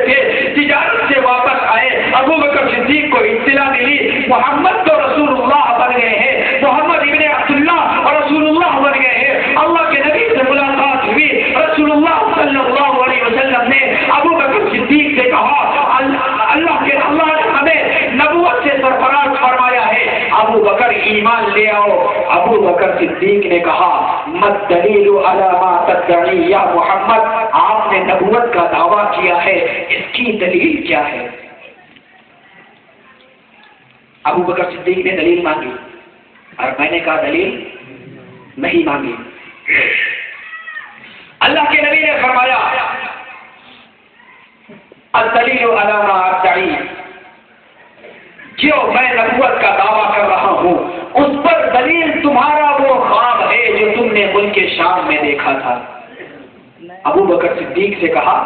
تھے، تجارت سے واپس آئے، ابو بکر صدیق کو اطلاع ملی محمد تو رسول اللہ بن گئے ہیں، محمد ابن عبداللہ اور رسول اللہ بن گئے ہیں۔ اللہ کے نبی سے ملاقات ہوئی، رسول اللہ صلی اللہ علیہ وسلم نے ابو بکر صدیق سے کہا اللہ نے ہمیں نبوت سے سرفراز فرمایا ہے، ابو بکر ایمان لے آؤ۔ ابو بکر صدیق نے کہا مت دلیل علی ما تدعی یا محمد، آپ نے نبوت کا دعویٰ کیا ہے، اس کی دلیل کیا ہے؟ ابو بکر صدیق نے دلیل مانگی اور میں نے کہا دلیل نہیں مانگی۔ اللہ کے نبی نے فرمایا الدلیل علی ما ادعی، جو میں نبوت کا دعویٰ کر رہا ہوں اس پر دلیل تمہارا وہ خواب ہے جو تم نے ملک شام میں دیکھا تھا۔ ابو بکر صدیق سے کہا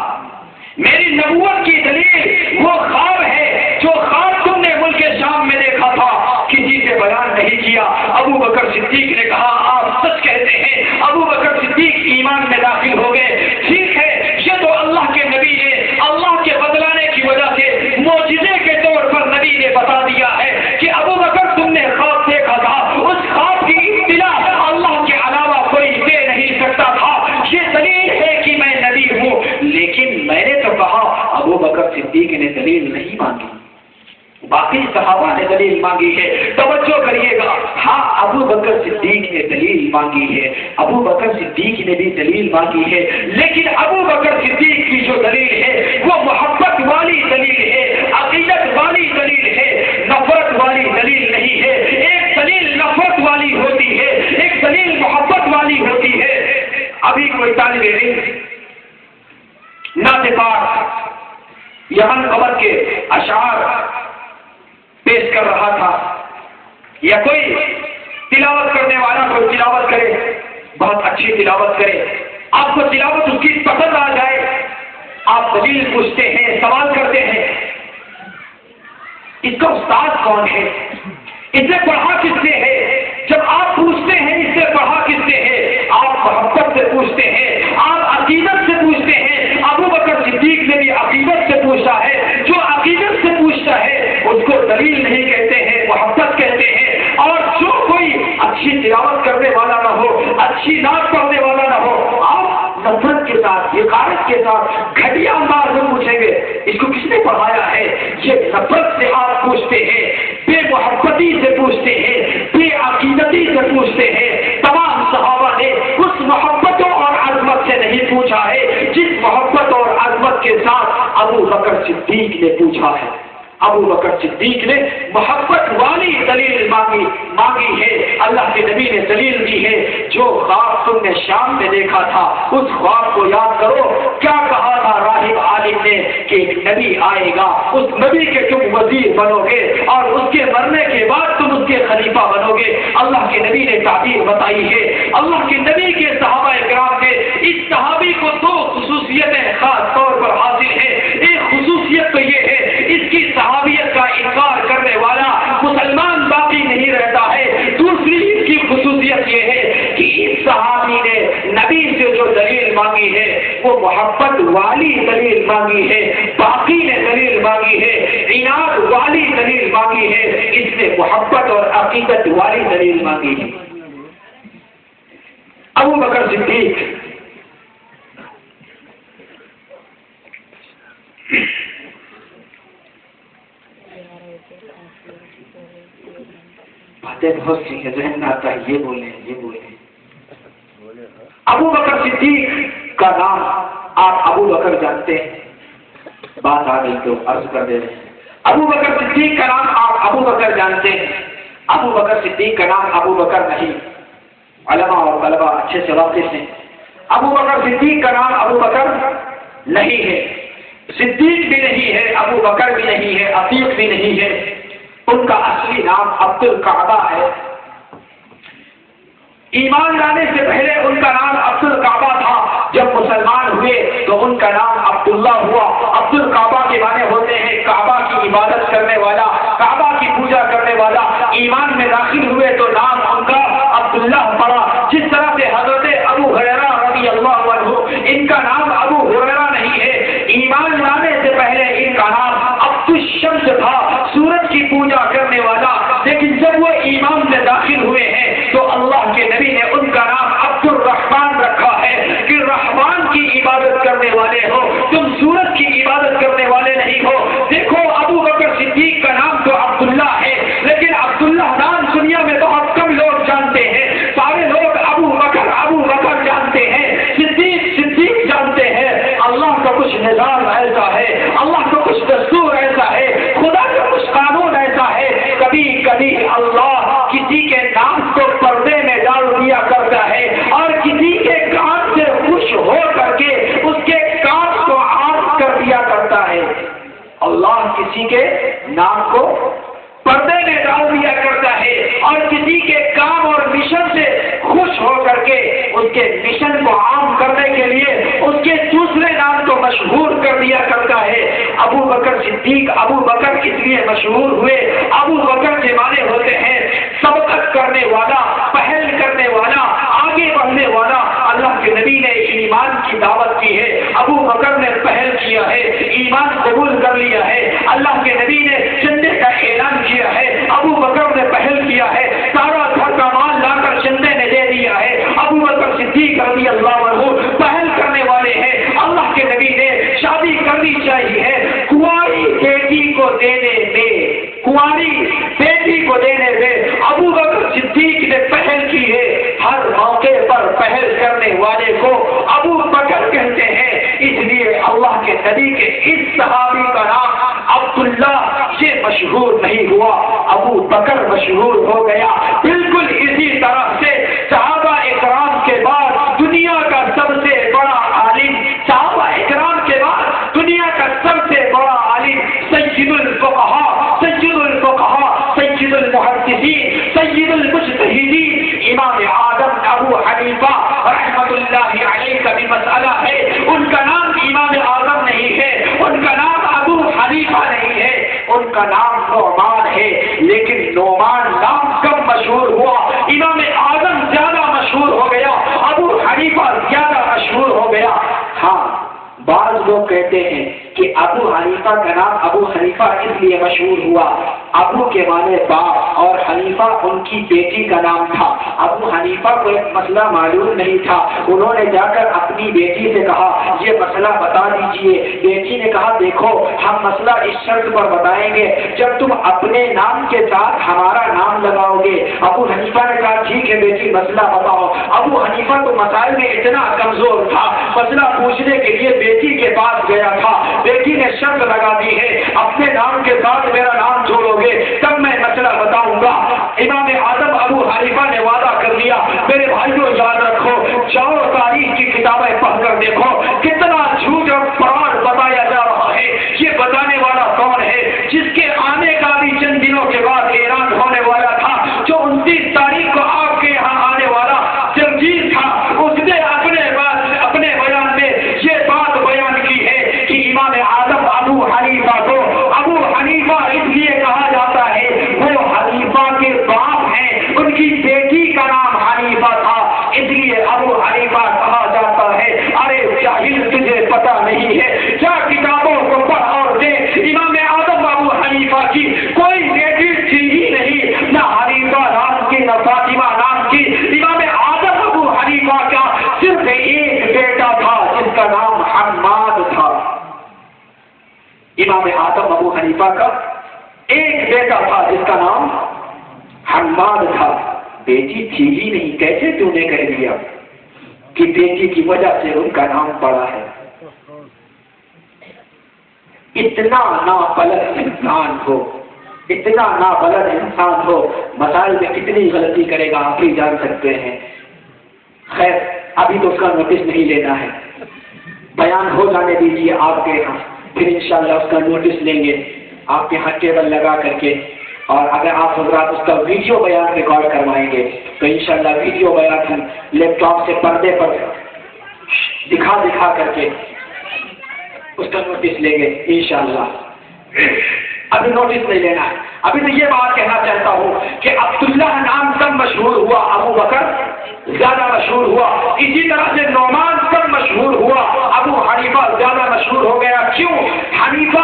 میری نبوت کی دلیل وہ خواب ہے جو خواب تم نے ملک شام میں دیکھا تھا، کسی سے بیان نہیں کیا۔ ابو بکر صدیق نے کہا آپ سچ کہتے ہیں۔ ابو بکر صدیق ایمان میں داخل ہو گئے۔ ٹھیک ہے، یہ تو اللہ کے نبی نے اللہ کے بدلانے کی وجہ سے معجزے کے طور پر نبی نے بتا دیا ہے کہ ابو بکر تم نے خواب دیکھا تھا، اس خواب کی اطلاع اللہ کے علاوہ کوئی دے نہیں سکتا تھا، یہ دلیل ہے کہ میں نبی ہوں۔ لیکن میں نے تو کہا، ابو بکر صدیق نے دلیل نہیں مانگی، باقی صحابہ نے دلیل مانگی ہے۔ توجہ کریے گا، ہاں ابو بکر صدیق نے دلیل مانگی ہے، ابو بکر صدیق نے بھی دلیل مانگی ہے، لیکن ابو بکر صدیق کی جو دلیل ہے وہ محبت والی دلیل ہے، عقیدت والی دلیل ہے، نفرت والی دلیل نہیں ہے۔ ایک دلیل نفرت والی ہوتی ہے، ایک دلیل محبت والی ہوتی ہے۔ ابھی کوئی طالب علم نعت پاک یمن قبر کے اشعار پیش کر رہا تھا، یا کوئی تلاوت کرنے والا کوئی تلاوت کرے، بہت اچھی تلاوت کرے، آپ کو تلاوت اس کی پسند آ جائے، آپ دلیل پوچھتے ہیں، سوال کرتے ہیں اس کا استاد کون ہے، اس نے پڑھا کس سے ہے؟ جب آپ پوچھتے ہیں اس سے پڑھا کس سے ہے، آپ محبت سے پوچھتے ہیں، آپ عقیدت سے پوچھتے ہیں۔ ابو بکر صدیق نے بھی عقیدت سے پوچھا ہے، جو عقیدت سے پوچھتا ہے اس کو دلیل نہیں کہتے ہیں، محبت کہتے ہیں۔ اور جو کوئی اچھی تلاوت کرنے والا نہ ہو، اچھی نعت پڑھنے والا نہ ہو، آپ نفرت کے ساتھ، حقارت کے ساتھ گھٹیا انداز میں پوچھیں گے اس کو کس نے پڑھایا ہے؟ یہ نفرت سے آپ پوچھتے ہیں، بے محبتی سے پوچھتے ہیں، بے عقیدتی سے پوچھتے ہیں۔ تمام صحابہ نے اس محبتوں اور عظمت سے نہیں پوچھا ہے جس محبت اور عظمت کے ساتھ ابو بکر صدیق نے پوچھا ہے۔ ابو بکر صدیق نے محبت والی دلیل مانگی ہے۔ اللہ کے نبی نے دلیل دی ہے، جو خواب تم نے شام میں دیکھا تھا اس خواب کو یاد کرو، کیا کہا تھا راہب عالم نے کہ ایک نبی آئے گا، اس نبی کے تم وزیر بنو گے اور اس کے مرنے کے بعد تم اس کے خلیفہ بنو گے۔ اللہ کے نبی نے تعبیر بتائی ہے۔ اللہ کے نبی کے صحابہ کرام میں اس صحابی کو دو خصوصیتیں خاص طور پر حاصل ہیں۔ ایک خصوصیت تو یہ ہے اس کی صحابیت کا انکار کرنے والا مسلمان باقی نہیں رہتا ہے۔ دوسری اس کی خصوصیت یہ ہے کہ اس صحابی نے نبی سے جو دلیل مانگی ہے وہ محبت والی دلیل مانگی ہے، باقی نے دلیل مانگی ہے، عناد والی دلیل مانگی ہے، اس نے محبت اور عقیدت والی دلیل مانگی ہے۔ ابو بکر صدیق باتیں بہت سی ہیں، ذہن میں آتا ہے یہ بولیں یہ بولیں۔ ابو بکر صدیق کا نام آپ ابو بکر جانتے ہیں، بات آ گئی تو عرض کر دے رہے ہیں۔ ابو بکر صدیق کا نام آپ ابو بکر جانتے ہیں، ابو بکر صدیق کا نام ابو بکر نہیں، علماء اور طلباء اچھے سے واقف ہیں۔ ابو بکر صدیق کا نام ابو بکر نہیں ہے، صدیق بھی نہیں ہے، ابو بکر بھی نہیں ہے، عتیق بھی نہیں ہے، ان کا اصلی نام عبد الکعبہ ہے۔ ایمان لانے سے پہلے ان کا نام عبد الکعبہ تھا، جب مسلمان ہوئے تو ان کا نام عبداللہ ہوا۔ عبد الکعبہ کے معنی ہوتے ہیں کعبہ کی عبادت کرنے والا، کعبہ کی پوجا کرنے والا۔ ایمان میں داخل ہوئے تو نام ان کا عبداللہ پڑا، جس طرح سے حضرت ابو ہریرہ رضی اللہ عنہ ان کا نام ابو ہریرہ نہیں ہے۔ ایمان لانے سے پہلے ان کا نام عبد الشمس تھا، سورج کی پوجا کرنے والا، لیکن جب وہ ایمان میں داخل ہوئے ہیں تو اللہ کے نبی نے ان کا نام عبد الرحمن رکھا ہے کہ رحمان کی عبادت کرنے والے ہو، تم سورج کی عبادت کرنے والے نہیں ہو۔ دیکھو ابو بکر صدیق کا نام تو عبداللہ ہے، لیکن عبداللہ نام دنیا میں بہت کم لوگ جانتے ہیں، سارے لوگ ابو بکر جانتے ہیں، صدیق جانتے ہیں۔ اللہ کا کچھ نظام ایسا ہے، اللہ کا کچھ دستور ایسا ہے، خدا کا کچھ قانون ایسا ہے، کبھی کبھی اللہ کسی کے نام کو پردے میں ڈال دیا کرتا ہے اور کسی کے کام سے خوش ہو کر کے اس کے کام کو عام کر دیا کرتا ہے۔ اللہ کسی کے نام کو پردے میں ڈال دیا کرتا ہے اور کسی کے کام اور مشن سے خوش ہو کر کے اس کے مشن کو عام کرنے کے لیے اس کے دوسرے نام کو مشہور کر دیا کرتا ہے۔ ابو بکر صدیق ابو بکر اس لیے مشہور ہوئے، ابو بکر کے معنی ہوتے ہیں سبقت کرنے والا، پہل کرنے والا، آگے بڑھنے والا۔ اللہ کے نبی نے ایمان کی دعوت کی ہے، ابو بکر نے پہل کیا ہے، ایمان قبول کر لیا ہے۔ اللہ کے نبی نے چندے کا اعلان کیا ہے، ابو بکر نے پہل کیا ہے، سارا گھر کا مال لا کر چندے نے دے دیا ہے۔ ابو بکر صدیق رضی اللہ عنہ پہل کرنے والے ہیں۔ اللہ کے نبی نے شادی کرنی چاہیے کنواری بیٹی کو دینے میں، کنواری بیٹی کو دینے میں ابو بکر صدیق نے پہل کی ہے۔ ہر موقع پر پہل کرنے والے کو ابو بکر کہتے ہیں، اس لیے اللہ کے نبی کے اس صحابی کا نام عبداللہ سے مشہور نہیں ہوا، ابو بکر مشہور ہو گیا۔ بالکل اسی طرح سے صحابہ اکرام کے بعد دنیا کا سب سے بڑا عالم، صحابہ اکرام کے بعد دنیا کا سب سے بڑا عالم سید الفقہاء، سید المحدثین، سید المجتہدین، امام اعظم ابو حنیفہ رحمۃ اللہ علیہ کا بھی مسئلہ ہے۔ ان کا نام امام اعظم نہیں ہے، ان کا نام ابو حنیفہ نہیں ہے، ان کا نام نعمان ہے، لیکن نعمان نام کم مشہور ہوا، امام اعظم زیادہ مشہور ہو گیا، ابو حنیفہ زیادہ مشہور ہو گیا۔ ہاں بعض لوگ کہتے ہیں کہ ابو حنیفہ کا نام ابو حنیفہ اس لیے مشہور ہوا، ابو کے معنی باپ اور حنیفہ ان کی بیٹی کا نام تھا۔ ابو حنیفہ کو ایک مسئلہ معلوم نہیں تھا، انہوں نے جا کر اپنی بیٹی سے کہا یہ مسئلہ بتا دیجئے۔ بیٹی نے کہا دیکھو ہم مسئلہ اس شرط پر بتائیں گے جب تم اپنے نام کے ساتھ ہمارا نام لگاؤ گے۔ ابو حنیفہ نے کہا ٹھیک ہے بیٹی مسئلہ بتاؤ۔ ابو حنیفہ تو مسائل میں اتنا کمزور تھا، مسئلہ پوچھنے کے لیے بیٹی کے پاس گیا تھا، بیٹی نے شرط لگا دی ہے اپنے نام کے ساتھ میرا نام جوڑو گے تب میں مسئلہ بتاؤں گا۔ امام اعظم ابو حنیفہ نے وعدہ کر لیا۔ میرے بھائیوں یاد رکھو، جاؤ تاریخ کی کتابیں پڑھ کر دیکھو کتنا جھوٹ اور فراڈ بتایا جا رہا ہے۔ یہ بتانے والا کون ہے جس کے آنے کا بھی چند دنوں کے بعد اعلان ہونے والا تھا، جو 29 تاریخ کو آپ کے یہاں آنے والا جنگیر تھا، اس نے اپنے بیان میں یہ بات بیان کی ہے کہ امام اعظم ابو حنیفہ کو ابو حنیفہ اس لیے کہا جاتا ہے وہ حنیفہ کے باپ ہیں، ان کی بیٹی کا نام حنیفہ تھا اس لیے ابو حنیفہ کہا جاتا ہے۔ ارے جاہل تجھے پتہ نہیں ہے، کیا کتابوں کو پڑھ اور دیکھ، امام اعظم ابو حنیفہ کی کوئی بیٹی تھی ہی نہیں، نہ حنیفہ نام کی نہ فاطمہ نام کی۔ امام اعظم ابو حنیفہ کا صرف ایک بیٹا تھا جس کا نام حماد تھا۔ امام اعظم ابو حنیفہ کا ایک بیٹا تھا جس کا نام حماد تھا، بیٹی تھی ہی نہیں۔ کیسے تو نے کہہ دیا کہ بیٹی کی وجہ سے ان کا نام پڑا ہے؟ اتنا نابلد انسان ہو، اتنا نابلد انسان ہو، مسائل میں کتنی غلطی کرے گا آپ ہی جان سکتے ہیں۔ خیر ابھی تو اس کا نوٹس نہیں لینا ہے، بیان ہو جانے دیجیے آپ کے یہاں، پھر انشاءاللہ اس کا نوٹس لیں گے آپ کے یہاں ٹیبل لگا کر کے، اور اگر آپ حضرات اس کا ویڈیو بیان ریکارڈ کروائیں گے تو انشاءاللہ ویڈیو بیان ہم لیپ ٹاپ سے پردے پر دکھا کر کے اس کا نوٹس لیں گے انشاءاللہ۔ ابھی نوٹس نہیں لینا ہے، ابھی تو یہ بات کہنا چاہتا ہوں کہ عبداللہ نام کم مشہور ہوا، ابو بکر زیادہ مشہور ہوا۔ اسی طرح سے نعمان کم مشہور ہوا، ابو حنیفہ زیادہ مشہور ہو گیا۔ کیوں؟ حنیفہ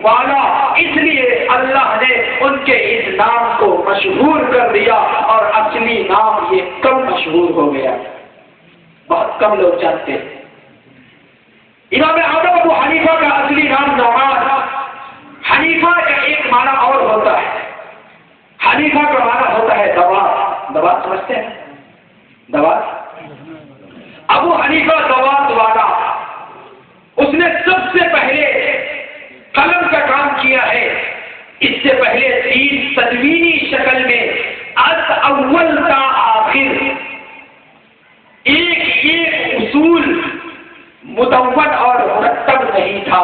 والا، اس لیے اللہ نے ان کے اس نام کو مشہور کر دیا اور اصلی نام یہ کم مشہور ہو گیا، بہت کم لوگ جانتے ہیں۔ امام اعظم ابو حنیفہ کا اصلی نام نعمان۔ حنیفہ کا ایک معنی اور ہوتا ہے، حنیفہ کا معنی ہوتا ہے دوات۔ دوات سمجھتے ہیں؟ دوات، ابو حنیفہ دوات والا، اس نے سب سے پہلے قلم کا کام کیا ہے۔ اس سے پہلے تین تدوینی شکل میں از اول تا آخر ایک اصول مدون اور مرتب نہیں تھا۔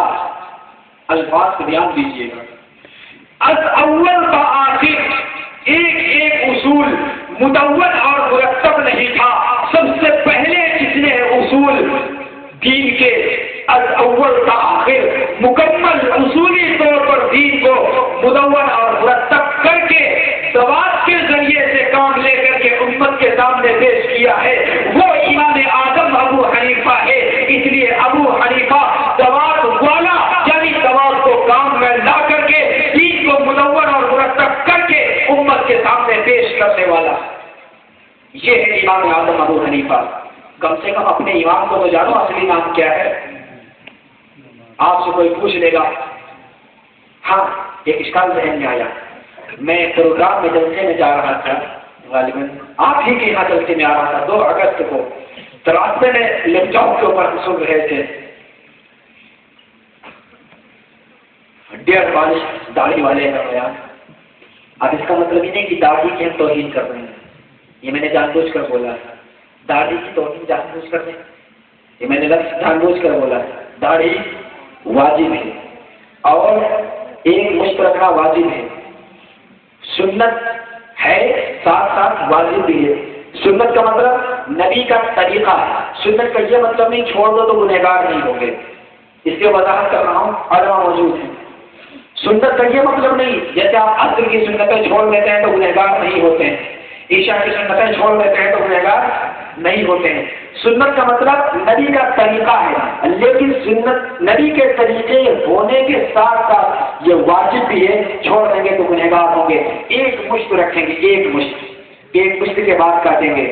الفاظ کو دھیان دیجیے گا، از اول تا آخر ایک اصول مدون اور مرتب نہیں تھا۔ سب سے پہلے جس نے اصول دین کے از اول تا آخر مکمل اصولی طور پر دین کو مدون اور مرتب کر کے دوات کے ذریعے سے کام لے کر کے امت کے سامنے پیش کیا ہے، وہ امام اعظم ابو حنیفہ ہے۔ اس لیے ابو حنیفہ دوات والا، یعنی دوات کو کام میں لا کر کے دین کو مدون اور مرتب کر کے امت کے سامنے پیش کرنے والا، یہ ہے امام اعظم ابو حنیفہ۔ کم سے کم اپنے امام کو تو جانو اصلی نام کیا ہے۔ آپ سے کوئی پوچھ لے گا، ہاں ایک اشکال ذہن میں آیا، میں پروگرام میں جلسے میں جا رہا تھا، غالباً آپ ہی کے یہاں جلسے میں آ رہا تھا 2 اگست کو، تو راستے میں لیپ ٹاپ کے اوپر سن رہے تھے ڈیڑھ بالش داڑھی والے کا بیان۔ اب اس کا مطلب یہ نہیں کہ داڑھی کی ہم توہین کر رہے ہیں، یہ میں نے جان بوجھ کر بولا، داڑھی کی توہین جان بوجھ کر رہے ہیں، یہ میں نے لفظ جان بوجھ کر بولا۔ داڑھی واجب ہے اور ایک مشت رکھنا واجب ہے، سنت ہے ساتھ ساتھ واجب بھی ہے۔ سنت کا مطلب نبی کا طریقہ ہے، سنت کا یہ مطلب نہیں چھوڑ دو تو گنہگار نہیں ہوں گے، اس کی وضاحت کر رہا ہوں، علماء موجود ہیں۔ سنت کا یہ مطلب نہیں جیسے آپ عصر کی سنتیں چھوڑ دیتے ہیں تو گنہگار نہیں ہوتے ہیں، عشاء کی سنتیں چھوڑ دیتے ہیں تو گنہگار نہیں ہوتے ہیں۔ سنت کا مطلب نبی کا طریقہ ہے، لیکن سنت نبی کے طریقے ہونے کے ساتھ ساتھ یہ واجب بھی ہے، چھوڑ دیں گے تو گنہگار ہوں گے۔ ایک مشت رکھیں گے، ایک مشت کے بعد کاٹیں گے،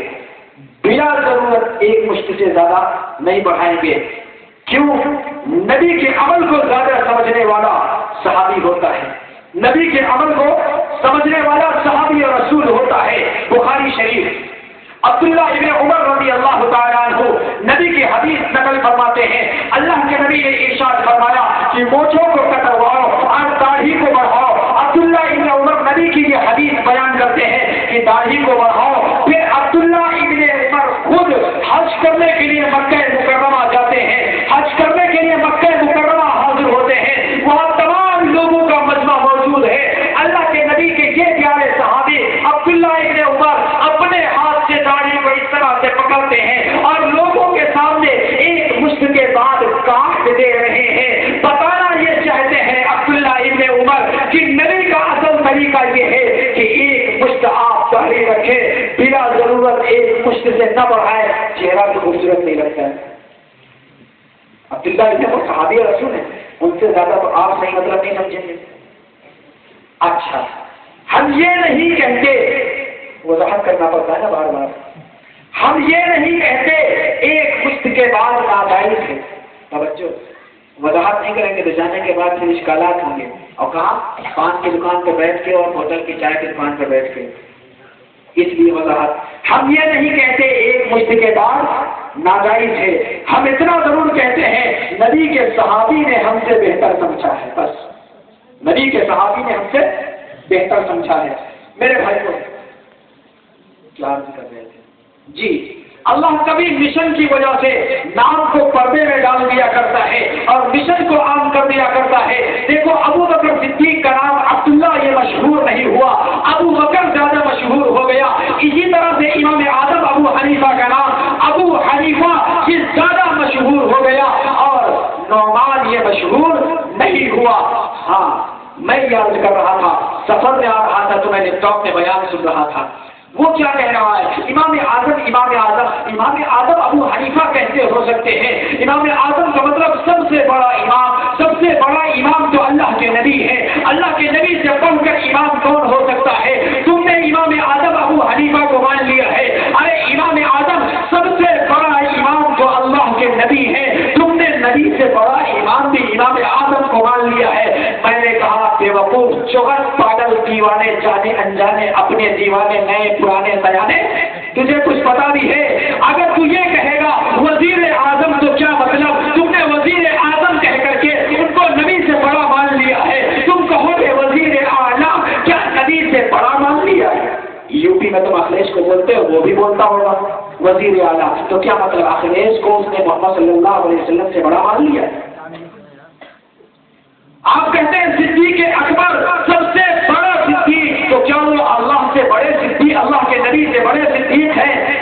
بلا ضرورت ایک مشت سے زیادہ نہیں بڑھائیں گے۔ کیوں؟ نبی کے عمل کو زیادہ سمجھنے والا صحابی ہوتا ہے، نبی کے عمل کو سمجھنے والا صحابی اور رسول ہوتا ہے۔ بخاری شریف عبداللہ ابن عمر رضی اللہ تعالیٰ عنہ نبی کی حدیث نقل فرماتے ہیں، اللہ کے نبی نے ارشاد فرمایا کہ مونچھوں کو کٹواؤ اور داڑھی کو بڑھاؤ۔ عبداللہ ابن عمر نبی کی یہ حدیث بیان کرتے ہیں کہ داڑھی کو بڑھاؤ۔ پھر عبداللہ ابن عمر خود حج کرنے کے لیے مکہ مکرمہ جاتے ہیں، حج کرنے کے لیے مکہ مکرمہ حاضر ہوتے ہیں، وہاں تمام لوگوں کا مجمع موجود ہے۔ اللہ کے نبی کے یہ پیارے صحابی عبداللہ ابن عمر اپنے ہاتھ سے داڑھی کو اس طرح سے پکڑتے ہیں اور لوگوں کے سامنے ایک مشت کے بعد کاٹ دے رہے ہیں۔ بتانا یہ چاہتے ہیں عبداللہ ابن عمر کہ نبی کا اصل طریقہ یہ ہے کہ ایک مشت آپ داڑھی رکھیں، بلا ضرورت ایک مشت سے نہ بڑھائے، چہرہ بھی خوبصورت نہیں لگتا ہے۔ عبداللہ ابن عمر صحابی رسول ہیں، ان سے زیادہ تو آپ صحیح مطلب نہیں سمجھیں گے۔ اچھا، ہم یہ نہیں کہتے، وضاحت کرنا پڑتا ہے نا بار بار، ہم یہ نہیں کہتے ایک مشت کے بعد ناجائز ہے، توجہ، وضاحت نہیں کریں گے تو جانے کے بعد پھر اشکالات ہوں گے، اور کہاں پان کی دکان پہ بیٹھ کے اور ہوٹل کی چائے کی دکان پہ بیٹھ کے، اس لیے وضاحت، ہم یہ نہیں کہتے ایک مشت کے بعد ناجائز ہے، ہم اتنا ضرور کہتے ہیں نبی کے صحابی نے ہم سے بہتر سمجھا ہے، بس نبی کے صحابی نے ہم سے بہتر سمجھا ہے۔ میرے بھائی کو کیا عرض کر رہے تھے جی، اللہ کبھی مشن کی وجہ سے نام کو پردے میں ڈال دیا کرتا ہے اور مشن کو عام کر دیا کرتا ہے۔ دیکھو ابو بکر صدیق کا نام عبداللہ یہ مشہور نہیں ہوا، ابو بکر زیادہ مشہور ہو گیا۔ اسی طرح سے امام اعظم ابو حنیفہ کا نام ابو حنیفہ یہ زیادہ مشہور ہو گیا اور نعمان یہ مشہور نہیں ہوا۔ ہاں میں یہ عرض کر رہا تھا، سفر میں آ رہا تھا تو میں لیپ ٹاپ میں بیان سن رہا تھا، وہ کیا کہہ رہا ہے، امام اعظم ابو حنیفہ کیسے ہو سکتے ہیں؟ امام اعظم کا مطلب سب سے بڑا امام تو اللہ کے نبی ہے. اللہ کے نبی سے بڑھ کر امام کون ہو سکتا ہے؟ تم نے امام اعظم ابو حنیفہ کو مان لیا ہے. ارے امام اعظم سب سے بڑا امام تو اللہ کے نبی ہے. تم نے نبی سے بڑا امام بھی امام اعظم کو مان لیا ہے. میں نے کہا بے وقوف، چغل، پاگل، دیوانے، جانے انجانے، اپنے دیوانے، نئے پرانے سیانے، تجھے کچھ پتا بھی ہے؟ اگر تو یہ کہے گا وزیر اعظم تو کیا مطلب، تم نے وزیر اعظم کہہ کر کے ان کو نبی سے بڑا مان لیا ہے. تم کہو گے وزیر اعلیٰ، کیا نبی سے بڑا مان لیا ہے؟ یو پی میں تم اکھلیش کو بولتے ہو، وہ بھی بولتا ہوگا وزیر اعلیٰ، تو کیا مطلب اکھلیش کو اس نے محمد صلی اللہ علیہ وسلم سے بڑا مان لیا ہے؟ آپ کہتے ہیں صدیق اکبر سب سے بڑا صدیق، تو کیا وہ اللہ سے بڑے صدیق، اللہ کے نبی سے بڑے صدیق ہیں؟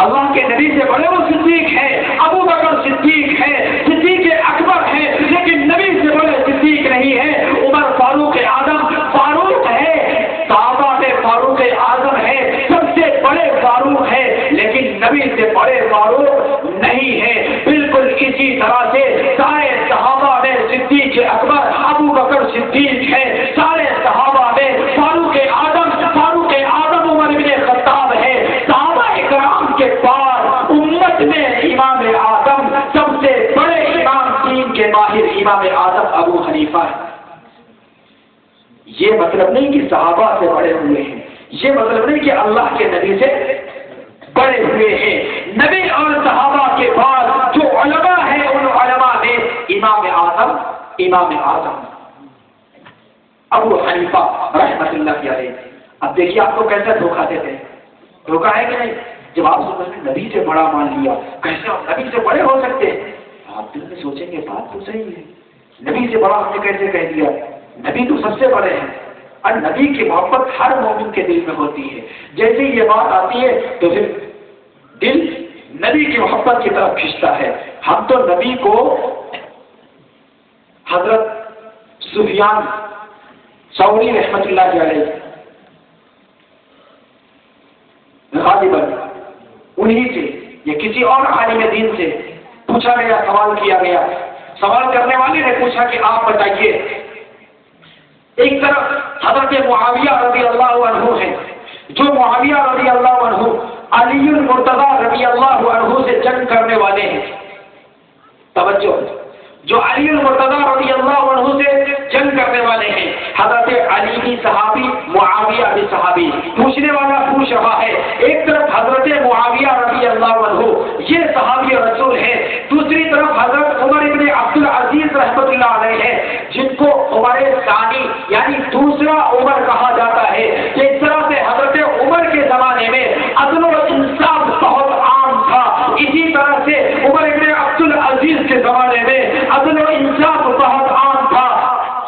اللہ کے نبی سے بڑے وہ صدیق ہیں. ابو بکر صدیق ہے، صدیق اکبر ہے، لیکن نبی سے بڑے صدیق نہیں ہے. عمر فاروق اعظم فاروق ہے، صحابہ میں فاروق اعظم ہے، سب سے بڑے فاروق ہے، لیکن نبی سے بڑے فاروق نہیں ہے. بالکل اسی طرح سے سارے صحابہ میں صدیق اکبر ابو بکر صدیق ہے، سارے صحابہ میں فاروق اعظم عمر بن خطاب ہے. صحابہ اکرام کے بعد امت میں امام اعظم سب سے بڑے امام، دین کے ماہر امام اعظم ابو حنیفہ ہے. یہ مطلب نہیں کہ صحابہ سے بڑے ہوئے ہیں، یہ مطلب نہیں کہ اللہ کے نبی سے بڑے ہوئے ہیں. نبی اور صحابہ کے بعد جو علماء ہیں، ان علماء میں امام اعظم ابو حنیفہ رحمۃ اللہ علیہ. اب دیکھیے آپ کو کیسے دھوکہ دیتے ہیں. دھوکہ ہے کہ نہیں؟ جب آپ سے نبی سے بڑا مان لیا، کیسے ہم نبی سے بڑے ہو سکتے ہیں؟ آپ دل میں سوچیں گے بات تو صحیح ہے، نبی سے بڑا ہم نے کیسے کہہ دیا؟ نبی تو سب سے بڑے ہیں، اور نبی کی محبت ہر مومن کے دل میں ہوتی ہے. جیسے یہ بات آتی ہے تو پھر دل نبی کی محبت کی طرف کھنچتا ہے. ہم تو نبی کو حضرت سفیان ثوری رحمۃ اللہ علیہ غالباً انہی سے یا کسی اور عالم دین سے پوچھا گیا، سوال کیا گیا. سوال کرنے والے نے پوچھا کہ آپ بتائیے، ایک طرف حضرت معاویہ رضی اللہ عنہ ہیں، جو معاویہ رضی اللہ عنہ علی المرتضی رضی اللہ عنہ سے جنگ کرنے والے ہیں. توجہ، جو علی المرتضی رضی اللہ عنہ سے جنگ کرنے والے ہیں. حضرت علی بھی صحابی، معاویہ بھی صحابی. پوچھنے والا پوچھ رہا ہے، ایک طرف حضرت معاویہ رضی اللہ عنہ یہ صحابی رسول ہے، دوسری طرف حضرت عمر ابن عبد العزیز رحمۃ اللہ علیہ ہے، جن کو عمر ثانی یعنی دوسرا عمر کہا جاتا ہے. اس طرح سے حضرت عمر کے زمانے میں عدل و انصاف بہت عام تھا. اسی طرح سے عمر ابن عبد العزیز کے زمانے میں عدل و انصاف بہت عام تھا.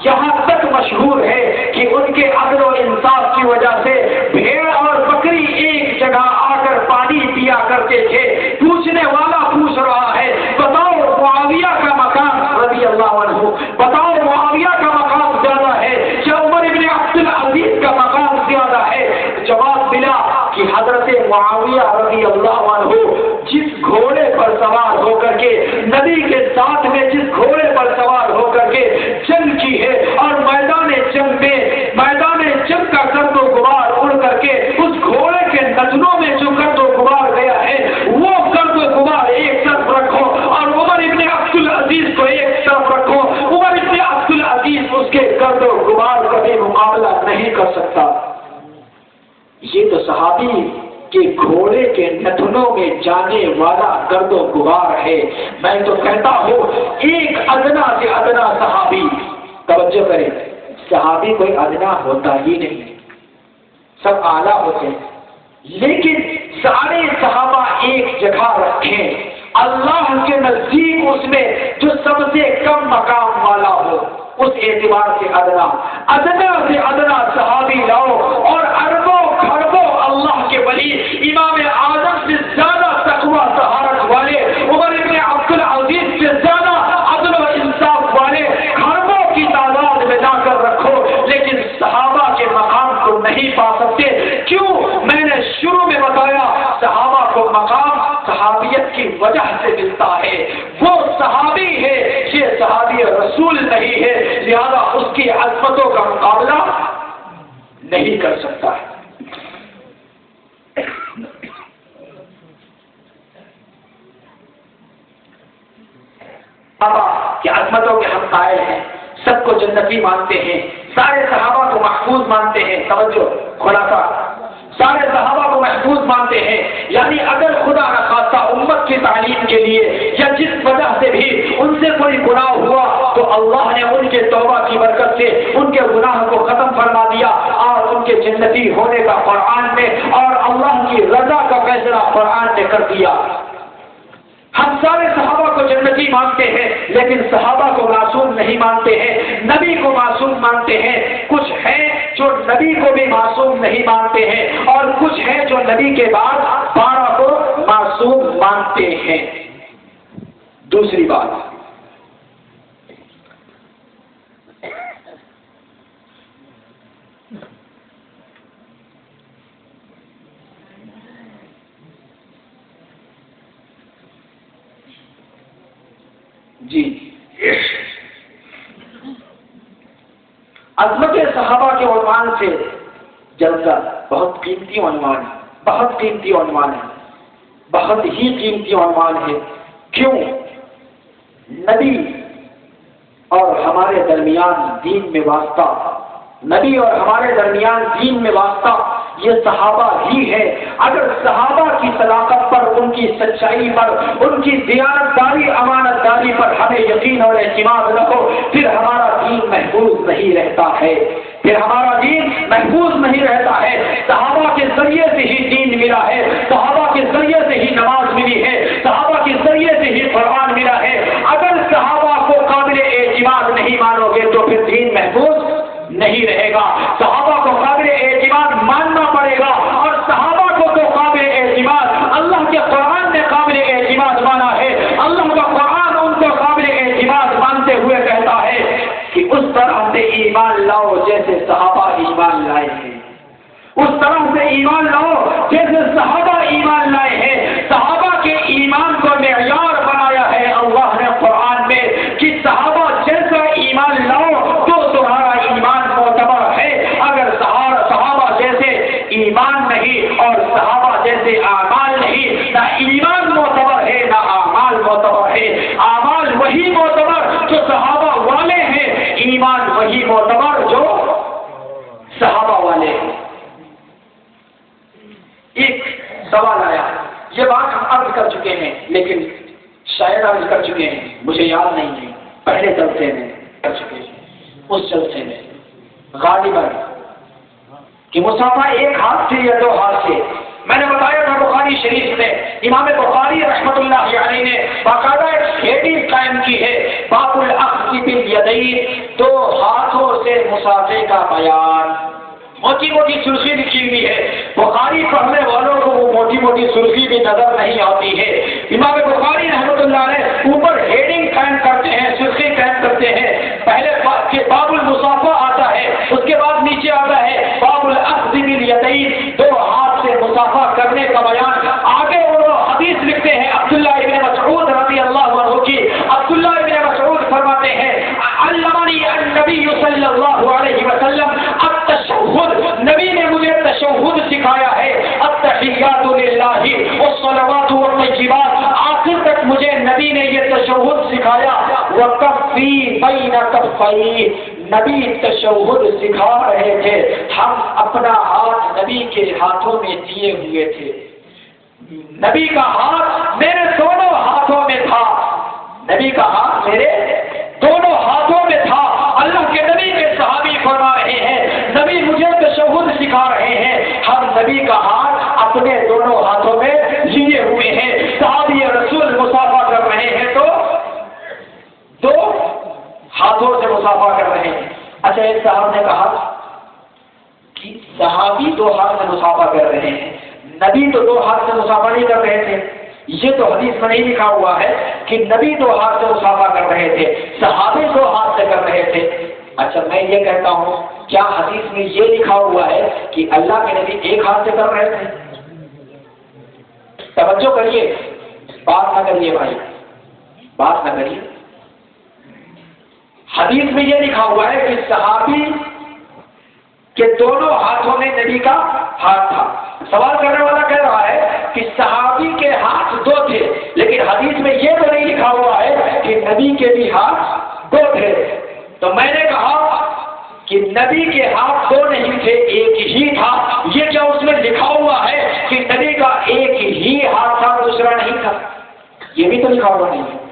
یہاں تک مشہور ہے کہ ان کے عدل و انصاف کی وجہ سے بھیڑ اور بکری ایک جگہ آ کر پانی پیا کرتے تھے. پوچھنے والا پوچھ رہا ہے، بتاؤ معاویہ کا مقام رضی اللہ عنہ، بتاؤ معاویہ کا مقام زیادہ ہے یا عمر ابن عبد العزیز کا مقام زیادہ ہے؟ جواب ملا کہ حضرت معاویہ رضی اللہ عنہ جس گھوڑے پر سوار ہو کر کے نبی کے ساتھ میں جس گھوڑے پر سوار ہو کر کے جنگ کی ہے، اور میدان جنگ کا گرد و غبار اڑ کر کے اس گھوڑے کے نتنوں میں جو گرد و غبار گیا ہے، وہ گرد و غبار ایک طرف رکھو اور عمر ابن عبد العزیز کو ایک طرف رکھو. عمر ابن عبد العزیز اس کے گرد و غبار کا بھی مقابلہ نہیں کر سکتا. یہ تو صحابی کہ گھوڑے کے نتنوں میں جانے والا گرد و غبار ہے. میں تو کہتا ہوں ایک ادنا سے ادنا صحابی، توجہ کریں، صحابی کوئی ادنا ہوتا ہی نہیں، سب اعلیٰ ہوتے ہیں. لیکن سارے صحابہ ایک جگہ رکھیں، اللہ کے نزدیک اس میں جو سب سے کم مقام والا ہو، اس اعتبار سے ادنا سے ادنا صحابی لاؤ، اور اربوں کھربوں اللہ کے ولی امام اعظم سے زیادہ تقویٰ طہارت والے، عمر ابن عبد العزیز سے زیادہ عدل و انصاف والے کھربوں کی تعداد میں لا کر رکھو، لیکن صحابہ کے مقام کو نہیں پا سکتے. کیوں؟ میں نے شروع میں بتایا، صحابہ کو مقام صحابیت کی وجہ سے ملتا ہے، وہ صحابی ہے، یہ صحابی رسول نہیں ہے، لہذا اس کی عظمتوں کا مقابلہ نہیں کر سکتا ہے۔ صحابہ کی عظمتوں کے ہم قائل ہیں، سب کو جنتی مانتے ہیں، سارے صحابہ کو محفوظ مانتے ہیں۔ توجہ، خلاصہ، سارے صحابہ کو محفوظ مانتے ہیں، یعنی اگر خدا نہ خواستہ امت کی تعلیم کے لیے یا جس وجہ سے بھی ان سے کوئی گناہ ہوا تو اللہ نے ان کے توبہ کی برکت سے ان کے گناہ کو ختم فرما دیا اور ان کے جنتی ہونے کا قرآن میں اور اللہ کی رضا کا فیصلہ قرآن نے کر دیا۔ ہم سارے صحابہ کو جنتی مانتے ہیں، لیکن صحابہ کو معصوم نہیں مانتے ہیں، نبی کو معصوم مانتے ہیں۔ کچھ ہیں جو نبی کو بھی معصوم نہیں مانتے ہیں اور کچھ ہیں جو نبی کے بعد 12 کو معصوم مانتے ہیں۔ دوسری بات، جی، عظمت صحابہ کے عنوان سے جلسہ بہت قیمتی عنوان ہے، بہت قیمتی عنوان ہے، بہت ہی قیمتی عنوان ہے۔ کیوں؟ نبی اور ہمارے درمیان دین میں واسطہ، نبی اور ہمارے درمیان دین میں واسطہ یہ صحابہ ہی ہے۔ اگر صحابہ کی صداقت پر، ان کی سچائی پر، ان کی دیانتداری، امانت داری پر ہمیں یقین اور اعتماد نہ ہو، پھر ہمارا دین محفوظ نہیں رہتا ہے، پھر ہمارا دین محفوظ نہیں رہتا ہے۔ صحابہ کے ذریعے سے ہی دین ملا ہے، صحابہ کے ذریعے سے ہی نماز ملی ہے، صحابہ کے ذریعے سے ہی قرآن ملا ہے۔ اگر صحابہ کو قابل اعتماد نہیں مانو گے تو پھر دین محفوظ نہیں رہے گا۔ صحابہ کو قابل اعتماد ماننا پڑے گا، اور صحابہ کو تو قابل اعتماد اللہ کے قرآن نے قابل اعتماد مانا ہے۔ اللہ کا قرآن ان کو قابل اعتماد مانتے ہوئے کہتا ہے کہ اس طرح سے ایمان لاؤ جیسے صحابہ ایمان لائے ہیں، اس طرح سے ایمان لاؤ جیسے صحابہ ایمان لائے ہیں۔ صحابہ کے ایمان کو معیار بنایا ہے اللہ نے قرآن میں کہ صحابہ جیسا ایمان لاؤ تو تمہارا ایمان معتبر ہے۔ اگر صحابہ جیسے ایمان نہیں اور صحابہ جیسے اعمال نہیں، نہ ایمان معتبر ہے نہ اعمال معتبر ہے۔ اعمال وہی معتبر جو صحابہ والے ہیں، ایمان وہی معتبر جو صحابہ والے ہیں۔ ایک سوال آیا، یہ بات ہم عرض کر چکے ہیں لیکن شاید عرض کر چکے ہیں، مجھے یاد نہیں ہے، پہلے جلسے میں کر چکے ہیں۔ اس جلسے میں غالباً کہ مصافحہ ایک ہاتھ سے یا 2 ہاتھ سے، میں نے بتایا تھا بخاری شریف میں امام بخاری رحمۃ اللہ علیہ نے باقاعدہ ایک ہیڈنگ قائم کی ہے، باب الاخذ بالیدین، 2 ہاتھوں سے مصافحے کا بیان۔ موٹی موٹی سرخی لکھی ہوئی ہے، بخاری پڑھنے والوں کو وہ موٹی موٹی سرخی بھی نظر نہیں آتی ہے۔ امام بخاری رحمۃ اللہ علیہ اوپر ہیڈنگ قائم کرتے ہیں، سرخی قائم کرتے ہیں، پہلے باب المصافحہ آتا ہے، اس کے بعد نیچے آتا ہے باب الاخذ بالیدین، 2 ہاتھ سے مصافحہ کرنے کا بیان۔ آگے وہ حدیث لکھتے ہیں عبداللہ ابن مسعود رضی اللہ عنہ کی۔ عبداللہ ابن مسعود فرماتے ہیں علمنی النبی صلی اللہ علیہ وسلم التشہد، نبی نے مجھے تشہد سکھایا ہے، التحیات للہ والصلوات والطیبات، آخر تک مجھے نبی نے یہ تشہد سکھایا۔ وکفی بین کفی، نبی تشہد سکھا رہے تھے، ہم اپنا ہاتھ نبی کے ہاتھوں میں دیے ہوئے تھے، نبی کا ہاتھ میرے دونوں ہاتھوں میں تھا، نبی کا ہاتھ میرے دونوں ہاتھوں میں تھا۔ اللہ کے نبی کے صحابی فرما رہے ہیں نبی مجھے تشہد سکھا رہے ہیں، ہم نبی کا ہاتھ اپنے دونوں ہاتھوں میں لیے ہوئے ہیں۔ صحابی رسول مصافحہ کر رہے ہیں تو 2 ہاتھوں سے مصافحہ کر رہے ہیں۔ اچھا، ایک صاحب نے کہا کہ صحابی 2 ہاتھ سے مصافحہ کر رہے ہیں، نبی تو 2 ہاتھ سے مصافحہ نہیں کر رہے تھے۔ یہ تو حدیث میں نہیں لکھا ہوا ہے کہ نبی 2 ہاتھ سے مصافحہ کر رہے تھے، صحابی 2 ہاتھ سے کر رہے تھے۔ اچھا، میں یہ کہتا ہوں کیا حدیث میں یہ لکھا ہوا ہے کہ اللہ کے نبی 1 ہاتھ سے کر رہے تھے؟ توجہ کریے، بات نہ کریے بھائی، بات نہ کریے. حدیث میں یہ لکھا ہوا ہے کہ صحابی کہ دونوں ہاتھوں میں نبی کا ہاتھ تھا. سوال کرنے والا کہہ رہا ہے کہ صحابی کے ہاتھ دو تھے، لیکن حدیث میں یہ تو نہیں لکھا ہوا ہے کہ نبی کے بھی ہاتھ دو تھے. تو میں نے کہا کہ نبی کے ہاتھ دو نہیں تھے، ایک ہی تھا. یہ کیا اس میں لکھا ہوا ہے کہ نبی کا ایک ہی ہاتھ تھا دوسرا نہیں تھا؟ یہ بھی تو لکھا ہوا نہیں ہے.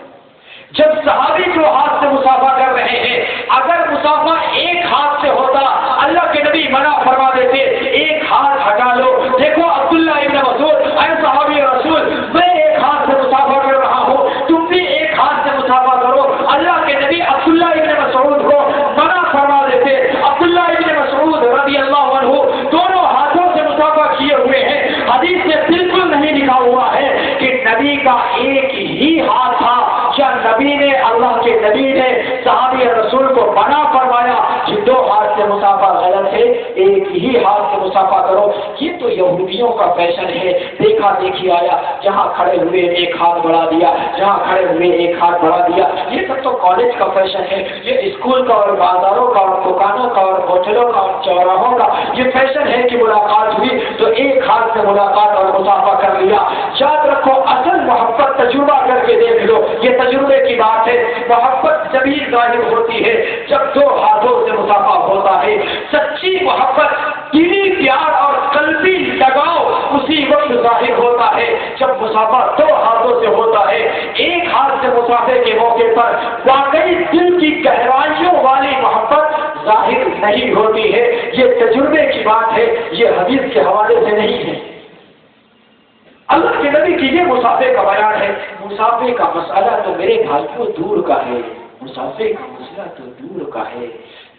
جب صحابی جو ہاتھ سے مسافہ کر رہے ہیں، اگر مسافہ ایک ہاتھ سے ہوتا اللہ کے نبی منع فرما دیتے ایک ہاتھ ہٹا لو. دیکھو عبداللہ ابن مسعود، اے صحابی رسول، میں ایک ہاتھ سے مسافہ کر رہا ہوں، تم بھی ایک ہاتھ سے مسافہ کرو. اللہ کے نبی عبداللہ ابن مسعود کو منع فرما دیتے. عبداللہ ابن مسعود رضی اللہ عنہ دونوں ہاتھوں سے مسافہ کیے ہوئے ہیں. حدیث میں بالکل نہیں لکھا ہوا ہے کہ نبی کا ایک ہی ہاتھ تھا. کیا نبی نے، اللہ کے نبی نے صحابی رسول کو منع فرمایا کہ دو ہاتھ سے مسافہ غلط ہے، ایک ہی ہاتھ سے مسافہ کرو؟ یہ تو یہودیوں کا فیشن ہے، دیکھا دیکھی آیا، جہاں کھڑے ہوئے ایک ہاتھ بڑھا دیا، جہاں کھڑے ہوئے ایک ہاتھ بڑھا دیا. یہ سب تو کالج کا فیشن ہے، یہ اسکول کا اور بازاروں کا اور دکانوں کا اور ہوٹلوں کا اور چوراہوں کا یہ فیشن ہے کہ ملاقات ہوئی تو ایک ہاتھ سے ملاقات اور مسافہ کر لیا. یاد رکھو، اصل محبت تجربہ کر کے دیکھ لو، یہ تجربے کی بات ہے. محبت جبھی ظاہر ہوتی ہے جب دو ہاتھوں سے مسافہ ہوتا ہے. سچی محبت، دلی پیار اور قلبی لگاؤ اسی وقت ظاہر ہوتا ہے جب مسافہ دو ہاتھوں سے ہوتا ہے. ایک ہاتھ سے مسافے کے موقع پر واقعی دل کی گہرائیوں والی محبت ظاہر نہیں ہوتی ہے. یہ تجربے کی بات ہے، یہ حدیث کے حوالے سے نہیں ہے. اللہ کے نبی کی یہ مسافے کا بیان ہے. مسافے کا مسئلہ تو میرے بھائیوں دور کا ہے، مسافے کا مسئلہ تو دور کا ہے،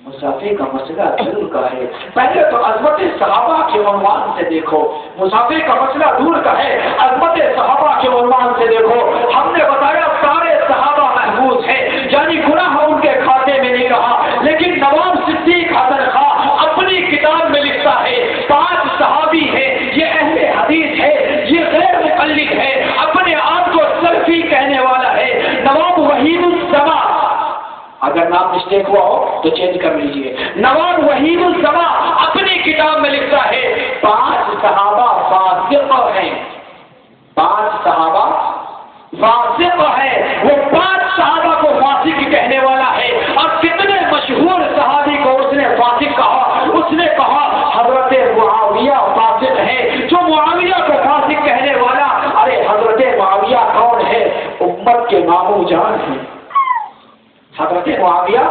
مسافے کا مسئلہ دور کا ہے. پہلے تو عظمت صحابہ کے عنوان سے دیکھو. مسافے کا مسئلہ دور کا ہے، عظمت صحابہ کے عنوان سے دیکھو. ہم نے بتایا سارے صحابہ محفوظ ہیں، یعنی گناہ ان کے کھاتے میں نہیں رہا. لیکن نواب صدیق حسن خان اپنی کتاب میں لکھتا ہے 5 صحابی ہیں، یہ اہل حدیث ہے، یہ غیر مقلد ہے، اپنے آپ کو سلفی کہنے والا ہے. نواب وحید الزما، اگر نام مسٹیک ہوا ہو تو چینج کر لیجئے. نواب وحید الزما اپنی کتاب میں لکھتا ہے 5 صحابہ فاسق ہیں، 5 صحابہ فاسق ہے. وہ 5 صحابہ کو فاسق کہنے والا ہے. اور کتنے مشہور صحابی کو اس نے فاسق کہا؟ اس نے کہا حضرت معاویہ فاسق ہے. جو معاویہ کو فاسق کہنے والا، ارے حضرت معاویہ کون ہے؟ امت کے مامو جان ہیں. حضرت معاویہ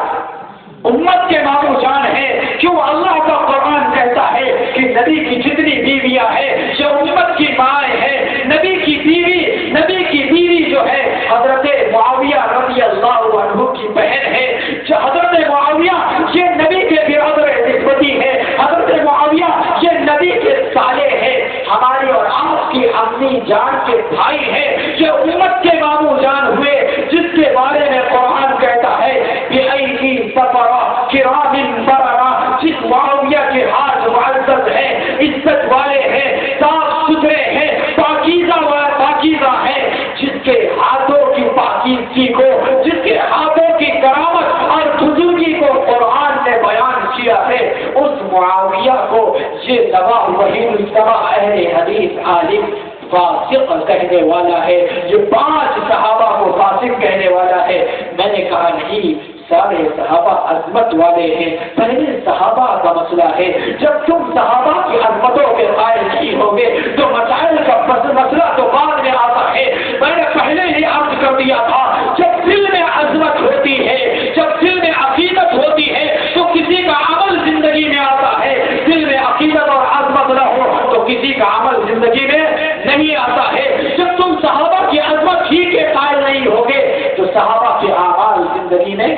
امت کے مامو جان ہے. کیوں؟ اللہ کا قرآن کہتا ہے کہ نبی کی جتنی بیویاں ہیں یہ امت کی مائیں ہیں. نبی کی بیوی جو ہے حضرت معاویہ رضی اللہ عنہ کی بہن ہے. جو حضرت معاویہ یہ نبی کے برادر نسبتی ہے، حضرت معاویہ یہ نبی کے سالے ہیں، ہماری اور آپ کی اپنی جان کے بھائی ہیں. یہ امت کے مامو جان ہوئے جس کے بارے میں قرآن کہتا ہے بِأَيْدِي سَفَرَةٍ كِرَامٍ بَرَرَةٍ، جس معاویہ کے ہاتھ معزز ہیں، عزت والے ہیں، صاف ستھرے ہیں، پاکیزہ ہیں. جس کے ہاتھوں کی پاکیزگی کو، جس کے ہاتھوں کی کرامت اور بزرگی کو قرآن نے بیان کیا ہے، اس معاویہ کو یہ نواب وحید الزما اہل حدیث عالم فاسق کہنے والا ہے. یہ 5 صحابہ کو فاسق کہنے والا ہے. میں نے کہا نہیں، سارے صحابہ عظمت والے ہیں. پہلے صحابہ کا مسئلہ ہے. جب تم صحابہ کی عظمتوں کے قائل نہیں ہوگے تو مسائل کا مسئلہ تو بعد میں آتا ہے. میں نے پہلے ہی عرض کر دیا تھا، جب دل میں عظمت ہوتی ہے، جب دل میں عقیدت ہوتی ہے تو کسی کا عمل زندگی میں آتا ہے. دل میں عقیدت اور عظمت نہ ہو تو کسی کا عمل زندگی میں نہیں آتا ہے. جب تم صحابہ کی عظمت ہی کے قائل نہیں ہوگے تو صحابہ کے اعمال زندگی میں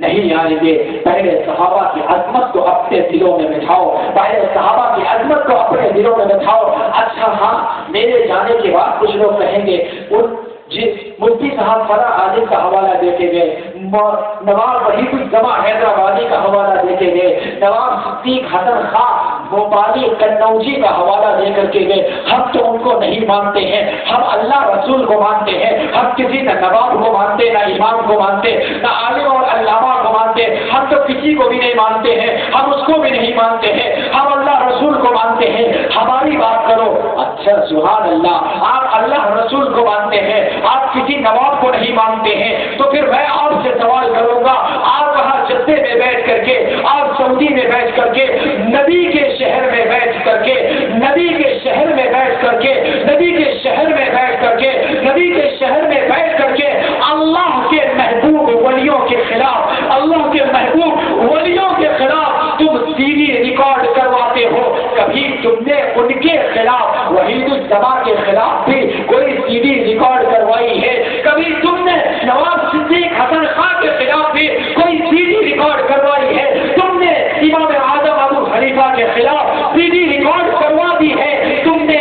نہیں آئیں گے. پہلے صحابہ کی عظمت کو اپنے دلوں میں بٹھاؤ، پہلے صحابہ کی عظمت کو اپنے دلوں میں بٹھاؤ. اچھا ہاں، میرے جانے کے بعد کچھ لوگ کہیں گے ان جی مفتی صاحب فرا عالم کا حوالہ دیتے گئے، نواب وحید الزما حیدرآبادی کا حوالہ دیتے گئے، نواب صدیق حسن خان بھوپالی قنوجی کا حوالہ دے کر کے گئے۔ ہم تو ان کو نہیں مانتے ہیں، ہم اللہ رسول کو مانتے ہیں، ہم کسی نہ نواب کو مانتے، نہ امام کو مانتے، نہ عالم اور علامہ کو مانتے، ہم تو کسی کو بھی نہیں مانتے ہیں، ہم اس کو بھی نہیں مانتے ہیں، ہم اللہ رسول کو مانتے ہیں، ہماری بات کرو۔ اچھا سبحان اللہ، آپ اللہ رسول کو مانتے ہیں، آپ کسی نواب کو نہیں مانتے ہیں، تو پھر میں آپ سے سوال کروں گا، آپ وہاں جدے میں بیٹھ کر کے، آپ سعودی میں بیٹھ کر کے، نبی کے شہر میں بیٹھ کر کے، نبی کے شہر میں بیٹھ کر کے، نبی کے شہر میں بیٹھ کر کے، نبی کے شہر میں بیٹھ کر کے اللہ کے محبوب ولیوں کے خلاف، اللہ کے محبوب ولیوں کے خلاف تم CD ریکارڈ کرواتے ہو۔ کبھی تم نے ان کے خلاف، وحید الزما کے خلاف بھی کوئی CD ریکارڈ کروائی ہے؟ کبھی تم نے نواب صدیق حسن خان کے خلاف بھی کوئی CD ریکارڈ کروائی ہے؟ تم نے امام اعظم ابو حنیفہ کے خلاف CD ریکارڈ کروا دی ہے؟ تم نے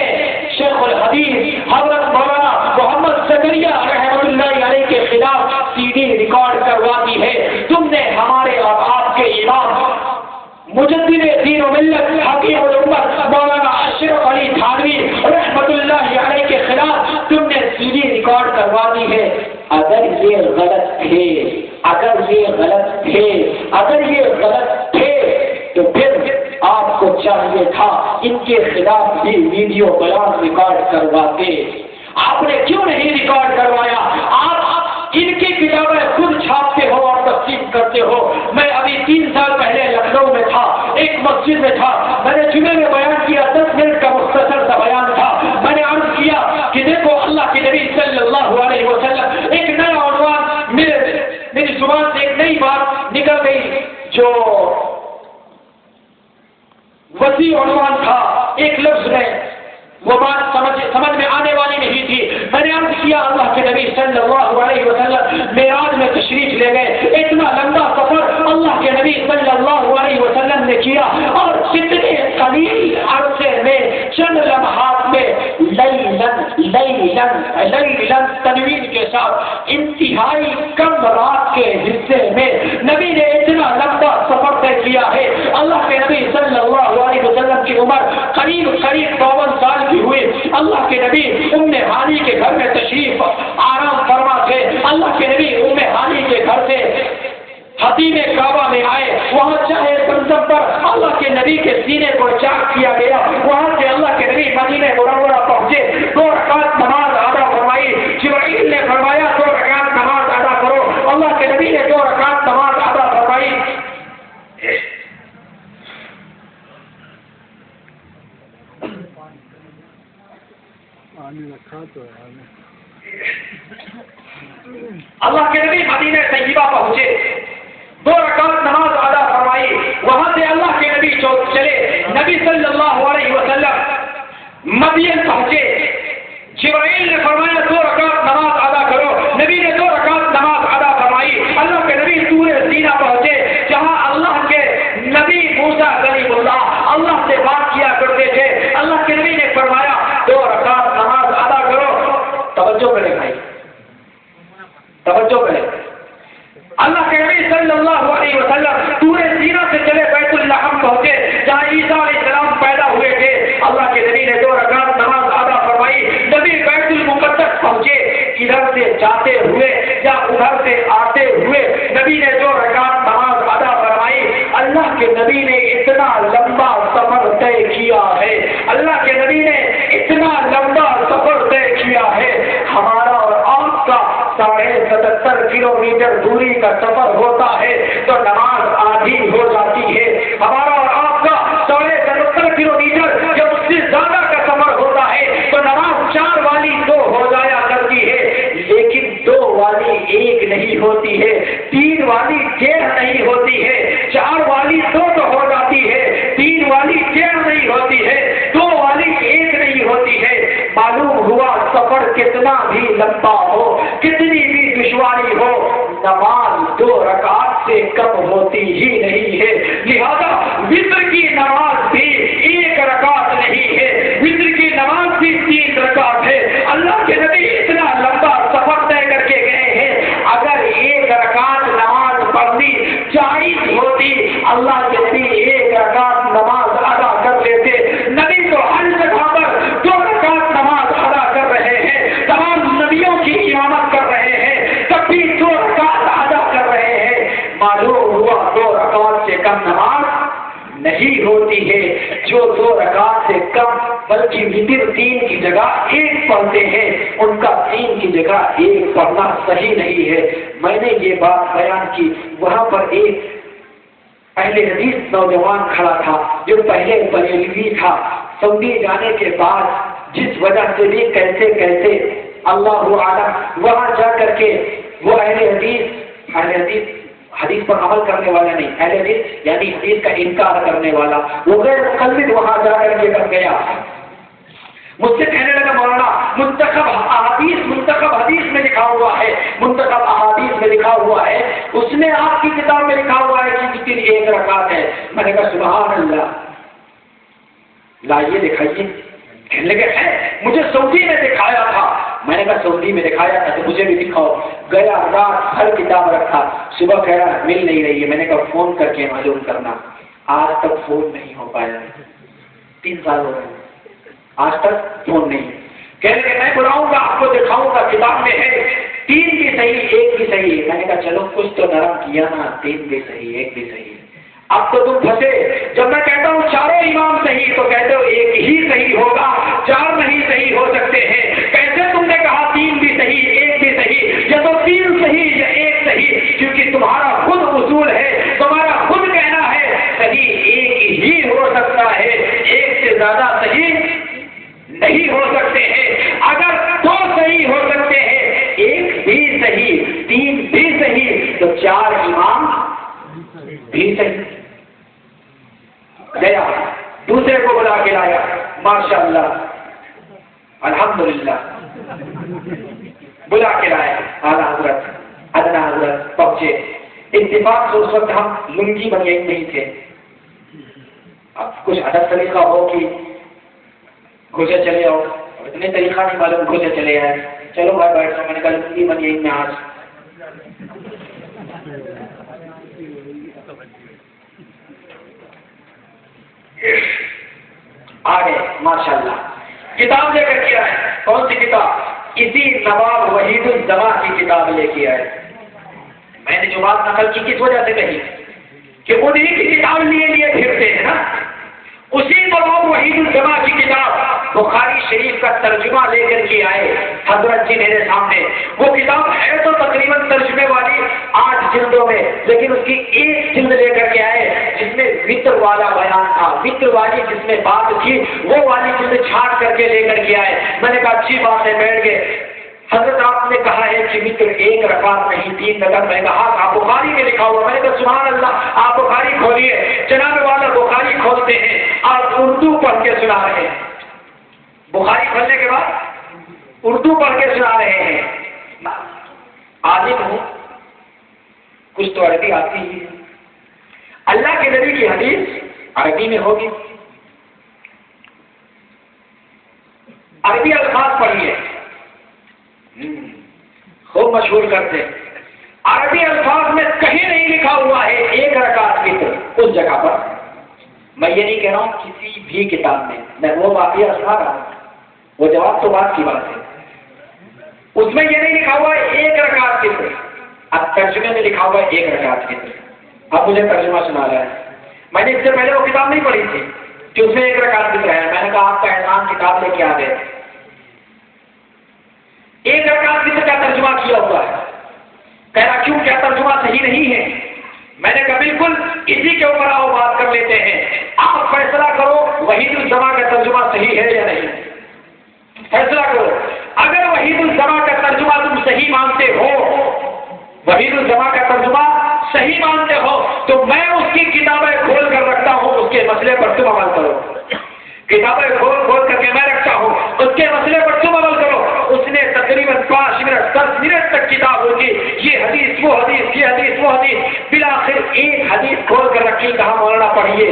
شیخ الحدیث حضرت مولانا محمد زکریا رحمۃ اللہ علیہ کے خلاف CD ریکارڈ کروا دی ہے؟ تم نے ہمارے اور آپ کے امام مجدد دین و ملت حکیم الامت مولانا اشرف علی تھانوی رحمۃ اللہ علیہ کے خلاف تم نے CD ریکارڈ کروا دی ہے۔ اگر یہ غلط تھے، اگر یہ غلط تھے، اگر یہ غلط تھے، تو پھر آپ کو چاہیے تھا ان کے خلاف بھی ویڈیو بیان ریکارڈ کرواتے۔ آپ نے کیوں نہیں ریکارڈ کروایا؟ آپ ان کی کتابیں خود چھاپتے ہو اور تقسیم کرتے ہو۔ میں ابھی 3 سال پہلے لکھنؤ میں تھا، ایک مسجد میں تھا، میں نے جمعے میں بیان کیا، 10 منٹ کا مختصر سا بیان تھا۔ میں نے عرض کیا کہ دیکھو اللہ کے نبی صلی اللہ علیہ وسلم، ایک نیا عنوان میری زبان سے ایک نئی بات نکل گئی جو وسیع عنوان تھا، ایک لفظ میں وہ بات سمجھ میں آنے والی نہیں تھی۔ میں نے عرض کیا اللہ کے نبی صلی اللہ علیہ وسلم معراج میں تشریف لے گئے، اتنا لمبا سفر اللہ کے نبی صلی اللہ علیہ وسلم نے کیا، اور کتنے قلیل عرصے میں، چند لمحات میں، لیلن تنوین کے ساتھ انتہائی کم رات کے حصے میں نبی نے اتنا لمبا سفر طے کیا ہے۔ اللہ کے نبی صلی اللہ علیہ وسلم کی عمر قریب 52 سال کی ہوئی۔ اللہ کے نبی ام ہانی کے گھر میں تشریف آرام فرما تھے۔ اللہ کے نبی ام ہانی کے گھر سے حتیم کعبہ میں آئے، وہاں چاہے زمزم پر اللہ کے نبی کے سینے کو چاک کیا گیا، وہاں سے اللہ کے نبی مدینہ منورہ پہنچے، 2 رکعت نماز ادا فرمائی۔ جبرائیل نے فرمایا 2 رکعت نماز ادا کرو، اللہ کے نبی نے 2 رکعت نماز ادا فرمائی۔ اللہ کے نبی مدینہ طیبہ پہنچے، 2 رکعت نماز ادا فرمائی، وہاں سے اللہ کے نبی چلے، نبی صلی اللہ علیہ وسلم مدین پہنچے، جبرائیل نے فرمایا 2 رکعت نماز ادا کرو، نبی نے 2 رکعت نماز ادا فرمائی۔ اللہ کے نبی طور سینا پہنچے، جہاں اللہ کے نبی موسیٰ کلیم اللہ اللہ سے بات کیا کرتے تھے۔ اللہ کے نبی نے فرمایا 2 رکعت نماز ادا کرو۔ توجہ کریں بھائی، توجہ کریں۔ اللہ کے نبی صلی اللہ علیہ وسلم طور سینا سے چلے بیت اللحم پہنچے، جہاں عیسیٰ علیہ السلام پیدا ہوئے تھے۔ اللہ کے نبی نے 2 رکعت نماز ادا فرمائی۔ نبی بیت المقدس پہنچے، ادھر سے جاتے ہوئے یا ادھر سے آتے ہوئے نبی نے 2 رکعت نماز ادا فرمائی۔ اللہ کے نبی نے اتنا لمبا سفر طے کیا ہے، اللہ کے نبی نے اتنا لمبا سفر طے کیا ہے۔ ہمارا اور آپ کا 77 کلومیٹر دوری کا سفر ہوتا ہے تو نماز آدھی ہو جاتی ہے۔ ہمارا اور آپ کا 77 کلومیٹر جب اس سے زیادہ کا سفر ہوتا ہے تو نماز 4 والی 2 ہو جایا کرتی ہے، لیکن 2 والی 1 نہیں ہوتی ہے، 3 والی 1.5 نہیں ہوتی ہے، 4 والی 2 تو ہو جاتی ہے، 3 والی 1.5 نہیں ہوتی ہے، 2 والی 1 نہیں ہوتی ہے۔ معلوم ہوا سفر کتنا بھی لمبا ہو، کتنی بھی دشواری ہو، نماز 2 رکعت سے کم ہوتی ہی نہیں ہے۔ لہذا وتر کی نماز بھی 1 رکعت نہیں ہے، وتر کی نماز بھی 3 رکعت ہے۔ اللہ کے نبی اتنا لمبا سفر ہی ہوتی ہے جو 2 رکعت سے کم بلکہ وتر 3 کی جگہ 1 پڑھتے ہیں، ان کا 3 کی جگہ 1 پڑھنا صحیح نہیں ہے۔ میں نے یہ بات بیان کی، وہاں پر ایک اہل حدیث نوجوان کھڑا تھا جو پہلے بریلوی تھا، سعودی جانے کے بعد جس وجہ سے بھی کیسے اللہ عالم وہاں جا کر کے وہ حدیث پر عمل کرنے والا نہیں، اہل حدیث یعنی حدیث کا انکار کرنے والا، وہ غیر مقلد وہاں جا کر کے کر گیا۔ مجھ سے کہنے لگا مولانا منتخب حدیث میں لکھا ہوا ہے، منتخب احادیث میں لکھا ہوا ہے، اس میں آپ کی کتاب میں لکھا ہوا ہے کہ وتر 1 رکعت ہے۔ میں نے کہا سبحان اللہ، لائیے دکھائیے۔ کہنے لگے ہے مجھے سعودی میں دکھایا تھا۔ میں نے کہا سعودی میں دکھایا تھا تو مجھے بھی دکھاؤ۔ گیا رات ہر کتاب رکھا، صبح کہہ رہا مل نہیں رہی ہے۔ میں نے کہا فون کر کے معلوم کرنا، آج تک فون نہیں ہو پایا، 3 سال ہو گئے آج تک فون نہیں۔ کہنے لگے میں بلاؤں گا، آپ کو دکھاؤں گا، کتاب میں ہے 3 بھی صحیح 1 بھی صحیح۔ میں نے کہا چلو کچھ تو نرم کیا نا، 3 بھی صحیح 1 بھی صحیح۔ اب تو تم پھنسے، جب میں کہتا ہوں چاروں امام صحیح تو کہتے ہو 1 ہی صحیح ہوگا، 4 نہیں صحیح ہو سکتے ہیں۔ کیسے تم نے کہا 3 بھی صحیح 1 بھی صحیح؟ یا تو 3 صحیح یا 1 صحیح، کیونکہ تمہارا خود اصول ہے، تمہارا خود کہنا ہے صحیح 1 ہی ہو سکتا ہے، 1 سے زیادہ صحیح نہیں ہو سکتے ہیں۔ اگر 2 صحیح ہو سکتے ہیں، 1 بھی صحیح 3 بھی صحیح، تو 4 امام بھی صحیح۔ گیا دوسرے کو بلا کے لایا، ماشاءاللہ الحمدللہ بلا کے لایا، اعلیٰ حضرت ادنا حضرت پہنچے۔ اتفاق سے اس وقت ہم لنگی بنیاد نہیں تھے، اب کچھ ادب طریقہ ہو کہ گھسے چلے آؤ، اتنے طریقہ نہیں معلوم، گھسے چلے آئے، چلو بھائی بیٹھو۔ میں نے کہا لنگی بنیاد میں آج آگے ماشاءاللہ کتاب لے کر کے آئے۔ کون سی کتاب؟ اسی نواب وحید الزما کی کتاب لے کے آئے۔ میں نے جو بات نقل کی کس وجہ سے کہی کہ انہیں کی کتاب لیے پھرتے ہیں نا، اسی نواب وحید الزما کی کتاب بخاری شریف کا ترجمہ لے کر کے آئے حضرت جی میرے سامنے۔ وہ کتاب ہے تو تقریباً ترجمے والی 8 جلدوں میں، لیکن اس کی 1 جلد لے کر کے آئے جس میں وطر والا بیان تھا، وطر والی جس میں بات تھی وہ والی جلد چھانٹ کر کے لے کر کے آئے۔ میں نے کہا اچھی بات ہے، بیٹھ گئے۔ حضرت آپ نے کہا ہے کہ وطر 1 رکعت نہیں 3 رکعت۔ میں نے کہا آپ بخاری میں لکھا ہوا۔ میں نے کہا سبحان اللہ، آپ بخاری کھولیے۔ جناب والا بخاری کھولتے ہیں اور اردو پڑھ کے سنا رہے ہیں، بخاری کھولنے کے بعد اردو پڑھ کے سنا رہے ہیں۔ عالم ہوں، کچھ تو عربی آتی ہی ہے، اللہ کے نبی کی حدیث عربی میں ہوگی، عربی الفاظ پڑھیے، خوب مشہور کرتے۔ عربی الفاظ میں کہیں نہیں لکھا ہوا ہے 1 رکعت وتر، اس جگہ پر میں یہ نہیں کہہ رہا ہوں کسی بھی کتاب میں وہ واقعہ سنا رہا ہوں، وہ جواب تو بات کی بات ہے، اس میں یہ نہیں لکھا ہوا ہے 1 رکعت وتر۔ اب ترجمے میں لکھا ہوا ہے 1 رکعت وتر۔ اب مجھے ترجمہ سنا رہا ہے، میں نے اس سے پہلے وہ کتاب نہیں پڑھی تھی کہ اس میں 1 رکعت وتر ہے۔ میں نے کہا آپ کا احسان، کتاب لے کے آ گئے، 1 رکعت وتر کا ترجمہ کیا ہوا ہے۔ کہہ رہا کیوں، کیا ترجمہ صحیح نہیں ہے؟ میں نے کہا بالکل، اسی کے اوپر آؤ بات کر لیتے ہیں، آپ فیصلہ کرو وحید الزما کا ترجمہ صحیح ہے یا نہیں، فیصلہ کرو۔ اگر وحید الزما کا ترجمہ تم صحیح مانتے ہو، وحید الزما کا ترجمہ صحیح مانتے ہو، تو میں اس کی کتابیں کھول کر رکھتا ہوں، اس کے مسئلے پر تم عمل کرو۔ کتابیں کھول کر کے میں رکھتا ہوں، اس کے مسئلے پر تم عمل کرو۔ اس نے تقریباً 5 منٹ 10 منٹ تک کتاب ہوگی، یہ حدیث وہ حدیث، یہ حدیث وہ حدیث، بالآخر 1 حدیث کھول کر رکھی، کہا مولانا پڑھیے۔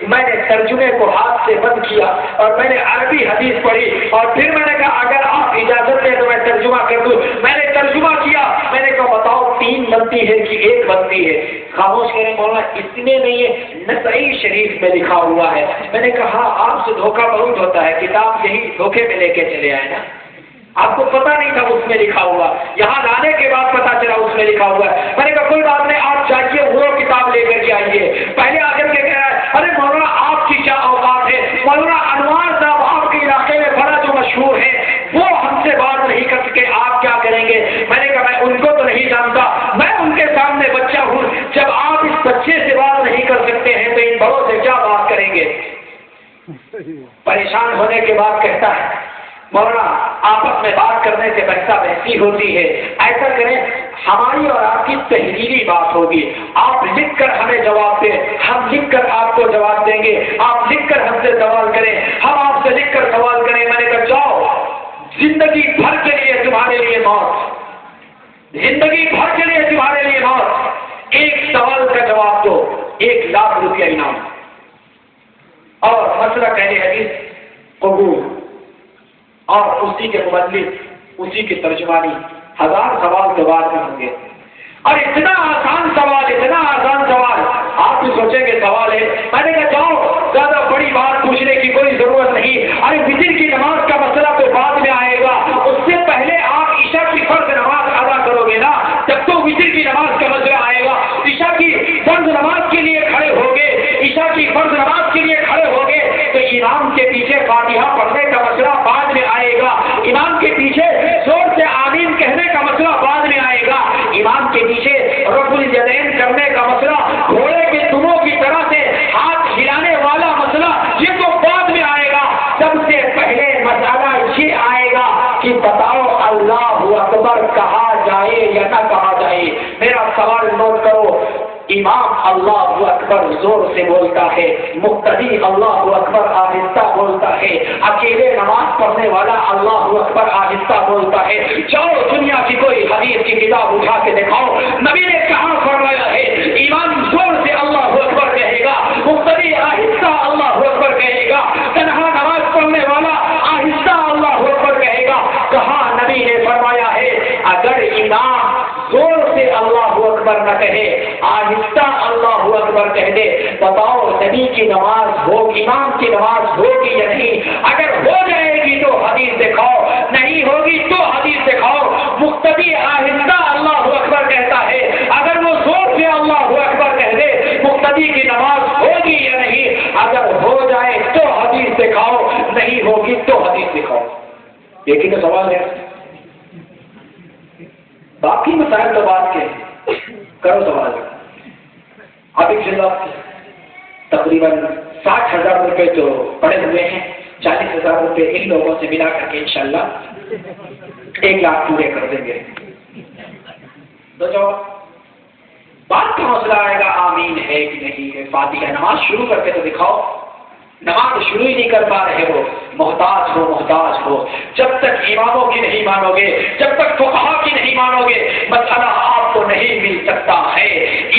میں نے ترجمے کو ہاتھ سے بند کیا اور میں نے عربی حدیث پڑھی، اور پھر میں نے کہا اگر آپ اجازت دیں تو میں ترجمہ کر دوں۔ میں نے ترجمہ کیا، میں نے کہا بتاؤ 3 بنتی ہے کہ 1 بنتی ہے؟ خاموش کریں مولانا، اس میں نہیں ہے، نسائی شریف میں لکھا ہوا ہے۔ میں نے کہا آپ سے دھوکہ بہت ہوتا ہے، کتاب یہی دھوکے میں لے کے چلے آئے نا، آپ کو پتا نہیں تھا اس میں لکھا ہوا، یہاں لانے کے بعد پتا چلا اس میں لکھا ہوا ہے۔ میں نے کہا کوئی بات نہیں، آپ جائیے وہ کتاب لے کر کے آئیے۔ پہلے آ کر کے کہہ رہا ہے ارے مولانا پریشان ہونے کے بعد کہتا ہے مولانا آپس میں بات کرنے سے بحثہ بحثی ہوتی ہے، ایسا کریں ہماری اور آپ کی تحریری بات ہوگی، آپ لکھ کر ہمیں جواب دیں، ہم لکھ کر آپ کو جواب دیں گے، آپ لکھ کر ہم سے سوال کریں، ہم آپ سے لکھ کر سوال کریں۔ میں نے کہا جاؤ، زندگی بھر کے لیے تمہارے لیے موت، زندگی بھر کے لیے تمہارے لیے موت، ایک سوال کا جواب دو، 1,00,000 روپیہ انعام، اور مسئلہ کہنے حدیث قبول، اور اسی کے مبلغ، اسی کی ترجمانی، 1000 سوال کے بعد میں ہوں گے۔ اور اتنا آسان سوال، اتنا آسان سوال، آپ بھی سوچیں گے سوال ہے، میں نے کہا جاؤ، زیادہ بڑی بات پوچھنے کی کوئی ضرورت نہیں، ارے وتر کی نماز کا مسئلہ تو بعد میں آئے گا، اس سے پہلے آپ عشاء کی فرض نماز ادا کرو گے نا، جب تو وتر کی نماز کا مسئلہ آئے گا، عشاء کی فرض نماز کے لیے کھڑے ہوگے، عشاء کی فرض نماز کے لیے کھڑے ہوگے تو امام کے پیچھے فاتحہ پڑھنے کا مسئلہ بعد میں آئے گا، امام کے پیچھے زور سے آمین کہنے کا مسئلہ بعد میں آئے گا، امام کے پیچھے رفع الیدین کرنے کا مسئلہ، گھوڑے کے دموں کی طرح سے ہاتھ ہلانے والا مسئلہ، یہ تو بعد میں آئے گا۔ سب سے پہلے مسئلہ یہ آئے گا کہ بتاؤ اللہ اکبر کہا جائے یا نہ کہا جائے۔ میرا سوال نوٹ کرو، امام اللہ اکبر زور سے بولتا ہے، مقتدی اللہ اکبر آہستہ بولتا ہے، اکیلے نماز پڑھنے والا اللہ اکبر آہستہ بولتا ہے۔ جاؤ دنیا کی کوئی حدیث کی کتاب اٹھا کے دکھاؤ، نبی نے کہاں فرمایا ہے امام زور سے اللہ اکبر کہے گا، مقتدی آہستہ اللہ اکبر کہے گا، تنہا نماز پڑھنے والا آہستہ اللہ اکبر کہے گا؟ کہاں نبی نے فرمایا ہے اگر امام زور سے اللہ اکبر نہ کہے، آہستہ اللہ اکبر کہہ دے، بتاؤ نبی کی نماز ہوگی، امام کی نماز ہوگی یا نہیں؟ اگر ہو جائے گی تو حدیث دکھاؤ، نہیں ہوگی تو حدیث دکھاؤ۔ مقتدی آہستہ اللہ اکبر کہتا ہے، اگر وہ زور سے اللہ اکبر کہہ دے، مقتدی کی نماز ہوگی یا نہیں؟ اگر ہو جائے تو حدیث دکھاؤ، نہیں ہوگی تو حدیث دکھاؤ۔ ایک ہی کا سوال ہے، باقی مسائل تو بات کے کرو سوال۔ ابھی خلاف تقریباً 60,000 روپے تو پڑے ہوئے ہیں، 40,000 روپے ان لوگوں سے ملا کر کے انشاءاللہ 1,00,000 پورے کر دیں گے۔ تو جو بات کا مسئلہ آئے گا آمین ہے کہ نہیں ہے، فاتحہ نماز شروع کر کے تو دکھاؤ، نماز شروع ہی نہیں کر پا رہے ہو، محتاج ہو محتاج ہو۔ جب تک اماموں کی نہیں مانو گے، جب تک فقہا کی نہیں مانو گے، مسئلہ آپ کو نہیں مل سکتا ہے۔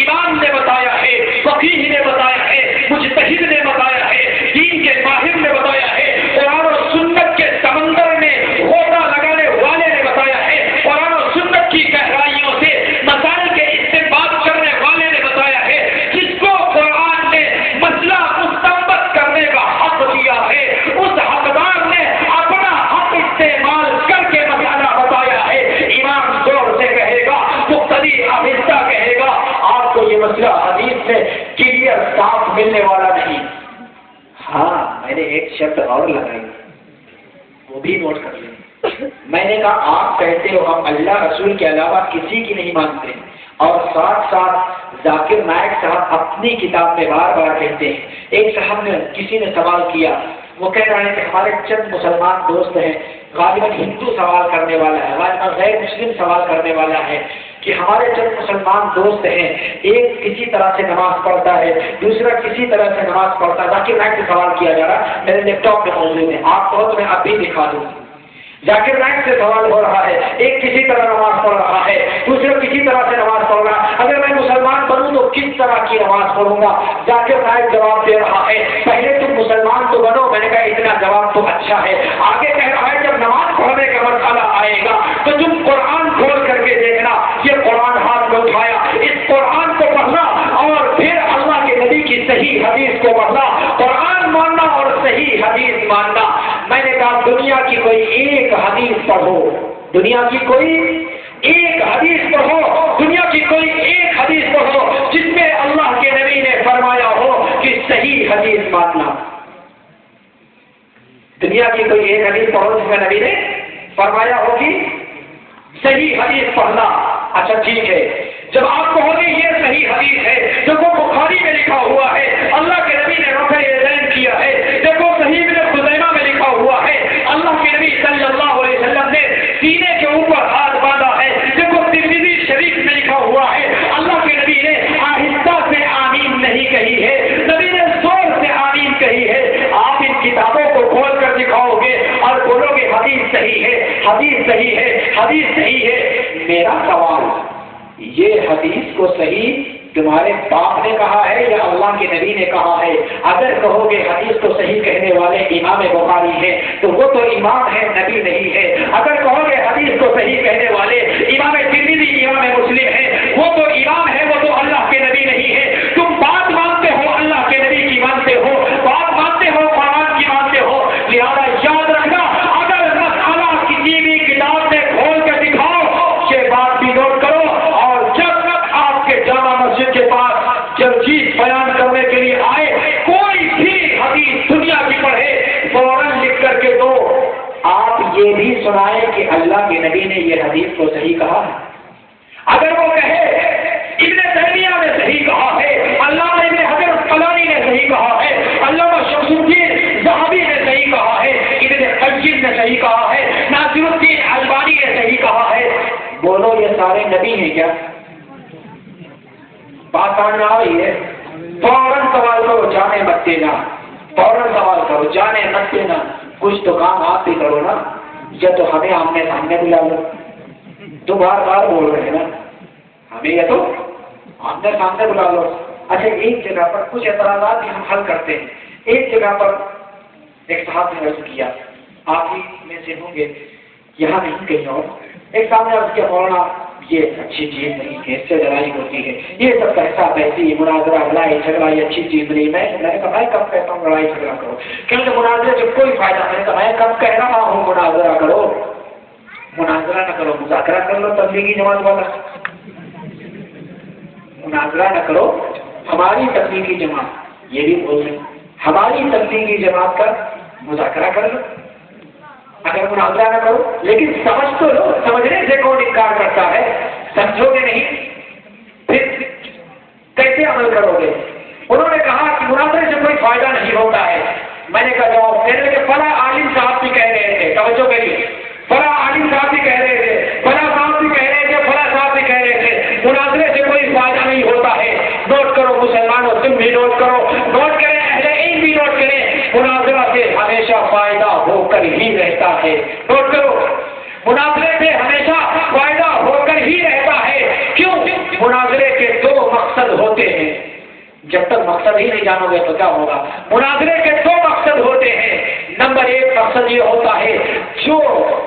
امام نے بتایا ہے، فقیہ نے بتایا ہے، مجتہد نے بتایا ہے، دین کے ماہر نے بتایا ہے، قرآن و سنت کے سمندر میں غوطہ لگانے والے نے بتایا ہے، قرآن و سنت کی گہرائیوں سے مسائل کے استنباط کرنے والے نے بتایا ہے۔ جس کو قرآن نے مسئلہ مستنبط کرنے کا حق دیا ہے، اس حقدار نے اپنا حق استعمال کر کے مسئلہ بتایا ہے۔ امام زور سے کہے گا، مقتدی آہستہ کہے گا، آپ کو یہ مسئلہ حدیث سے کلیئر صاف ملنے والا نہیں۔ ہاں میں نے ایک شرط اور لگائی، وہ بھی نوٹ کر لیں۔ میں نے کہا آپ کہتے ہو ہم اللہ رسول کے علاوہ کسی کی نہیں مانتے، اور ساتھ ساتھ ذاکر نائک صاحب اپنی کتاب میں بار بار کہتے ہیں۔ ایک صاحب نے، کسی نے سوال کیا، وہ کہہ رہے ہیں کہ ہمارے چند مسلمان دوست ہیں، غالباً ہندو سوال کرنے والا ہے، غالباً غیر مسلم سوال کرنے والا ہے، کہ ہمارے چند مسلمان دوست ہیں، ایک کسی طرح سے نماز پڑھتا ہے، دوسرا کسی طرح سے نماز پڑھتا ہے۔ ذاکر نائک سے سوال کیا جا رہا ہے، میرے لیپ ٹاپ میں موجود ہے، آپ کہو تو میں اب بھی دکھا دوں۔ ذاکر نائک سے سوال ہو رہا ہے، ایک کسی طرح نماز پڑھ رہا ہے، دوسرا کسی طرح سے نماز پڑھ رہا ہے، اگر میں مسلمان بنوں تو کس طرح کی نماز پڑھوں گا؟ ذاکر نائک جواب دے رہا ہے، پہلے تم مسلمان تو بنو۔ میں نے کہا اتنا جواب تو اچھا ہے۔ آگے کہہ رہا ہے جب نماز پڑھنے کا مرحلہ آئے گا تو تم قرآن کھول کر کے دیکھنا، یہ قرآن ہاتھ میں اٹھایا، اس قرآن کو پڑھنا اور پھر اللہ کے نبی کی صحیح حدیث کو پڑھنا، قرآن ماننا اور صحیح حدیث ماننا۔ میں نے کہا دنیا کی کوئی ایک حدیث پڑھو، دنیا کی کوئی ایک حدیث پڑھو، دنیا کی کوئی ایک حدیث پڑھو جس میں اللہ کے نبی نے فرمایا ہو کہ صحیح حدیث ماننا۔ دنیا کی کوئی ایک حدیث پڑھو جس میں نبی نے فرمایا ہو کہ صحیح حدیث پڑھنا۔ اچھا ٹھیک ہے، جب آپ کہو گے یہ صحیح حدیث ہے، دیکھو بخاری میں لکھا ہوا ہے، اللہ کے نبی نے رفع الیدین کیا ہے، دیکھو حدیث صحیح ہے، حدیث صحیح ہے۔ میرا سوال، یہ حدیث کو صحیح تمہارے باپ نے کہا ہے یا اللہ کے نبی نے کہا ہے؟ اگر کہو گے حدیث کو صحیح کہنے والے امام بخاری ہیں تو وہ تو امام ہے، نبی نہیں ہے۔ اگر کہو گے حدیث کو صحیح کہنے والے امام ترمذی، امام مسلم ہیں، وہ تو امام ہے، وہ تو اللہ کے نبی نہیں ہے۔ تم بات مانتے ہو اللہ کے نبی کی مانتے ہو، بات مانتے ہو قرآن کی مانتے ہو، لہذا یاد رکھنا اگر مسئلہ کسی بھی کتاب میں کھول کے دکھاؤ، یہ بات بھی نوٹ کرو، اور جب تک آپ کے جامع مسجد کے پاس جب چیز بیان کرنے کے لیے آئے، کوئی بھی حدیث دنیا کی پڑھے، فوراً لکھ کر کے دو، آپ یہ بھی سنائیں کہ اللہ کے نبی نے یہ حدیث کو صحیح کہا ہے۔ اگر وہ کہے ابن تیمیہ نے صحیح کہا ہے، علامہ ابن حجر عسقلانی نے صحیح کہا ہے، علامہ شمس الدین ذہبی نے صحیح کہا ہے، ابن قیم نے صحیح کہا ہے، ناصر الدین البانی نے صحیح کہا ہے، بولو یہ سارے نبی ہیں کیا؟ بات سمجھ میں آ رہی ہے؟ فوراً سوال کرو، جانے مت دینا، فوراً سوال کرو، جانے مت دینا۔ کچھ تو کام آپ بھی کرو نا، یا تو ہمیں آمنے سامنے بلا لو، تو بار بار بول رہے ہیں نا، ہمیں یا تو آمنے سامنے بلا لو۔ اچھا، ایک جگہ پر کچھ اعتراضات بھی ہم حل کرتے ہیں۔ ایک جگہ پر ایک صاحب نے عرض کیا، آپ ہی میں سے ہوں گے، یہاں نہیں کہیں اور، ایک صاحب نے عرض کیا، مولانا یہ اچھی چیز نہیں ہے، اس سے لڑائی ہوتی ہے، یہ سب پیسہ پیسی مناظرہ لڑائی جھگڑا یہ اچھی چیز نہیں۔ میں نے کہا میں کب کہتا ہوں لڑائی جھگڑا کرو، کیونکہ مناظرے سے کوئی فائدہ نہیں۔ میں کب کہہ رہا ہوں مناظرہ کرو، مناظرہ نہ کرو، مذاکرہ کر لو تبلیغی جماعت والا، مناظرہ نہ کرو۔ ہماری تبلیغی جماعت یہ بھی بول رہے ہماری تبلیغی جماعت کا مذاکرہ کر لو، اگر مناظرہ نہ کرو، لیکن سمجھ تو لو، سمجھنے سے کون انکار کرتا ہے؟ سمجھو گے نہیں پھر کیسے عمل کرو گے؟ انہوں نے کہا کہ مناظرے سے کوئی فائدہ نہیں ہوتا ہے۔ میں نے کہا جواب دینے کہ فلاں عالم صاحب بھی کہہ رہے تھے، توجہ کریے، فلاں عالم صاحب بھی کہہ رہے تھے، فلاں صاحب بھی کہہ رہے تھے، فلاں صاحب بھی کہہ رہے تھے، مناظرے سے کوئی فائدہ نہیں ہوتا ہے۔ نوٹ کرو مسلمانوں، تم بھی نوٹ کرو، نوٹ کریں، اہل علم بھی نوٹ کریں، مناظرہ سے ہمیشہ فائدہ ہو کر ہی رہتا ہے۔ نوٹ کرو، مناظرے سے ہمیشہ فائدہ ہو کر ہی رہتا ہے۔ کیوں؟ مناظرے کے دو مقصد ہوتے ہیں، جب تک مقصد ہی نہیں جانو گے تو کیا ہوگا؟ مناظرے کے دو مقصد ہوتے ہیں۔ نمبر ایک مقصد یہ ہوتا ہے، جو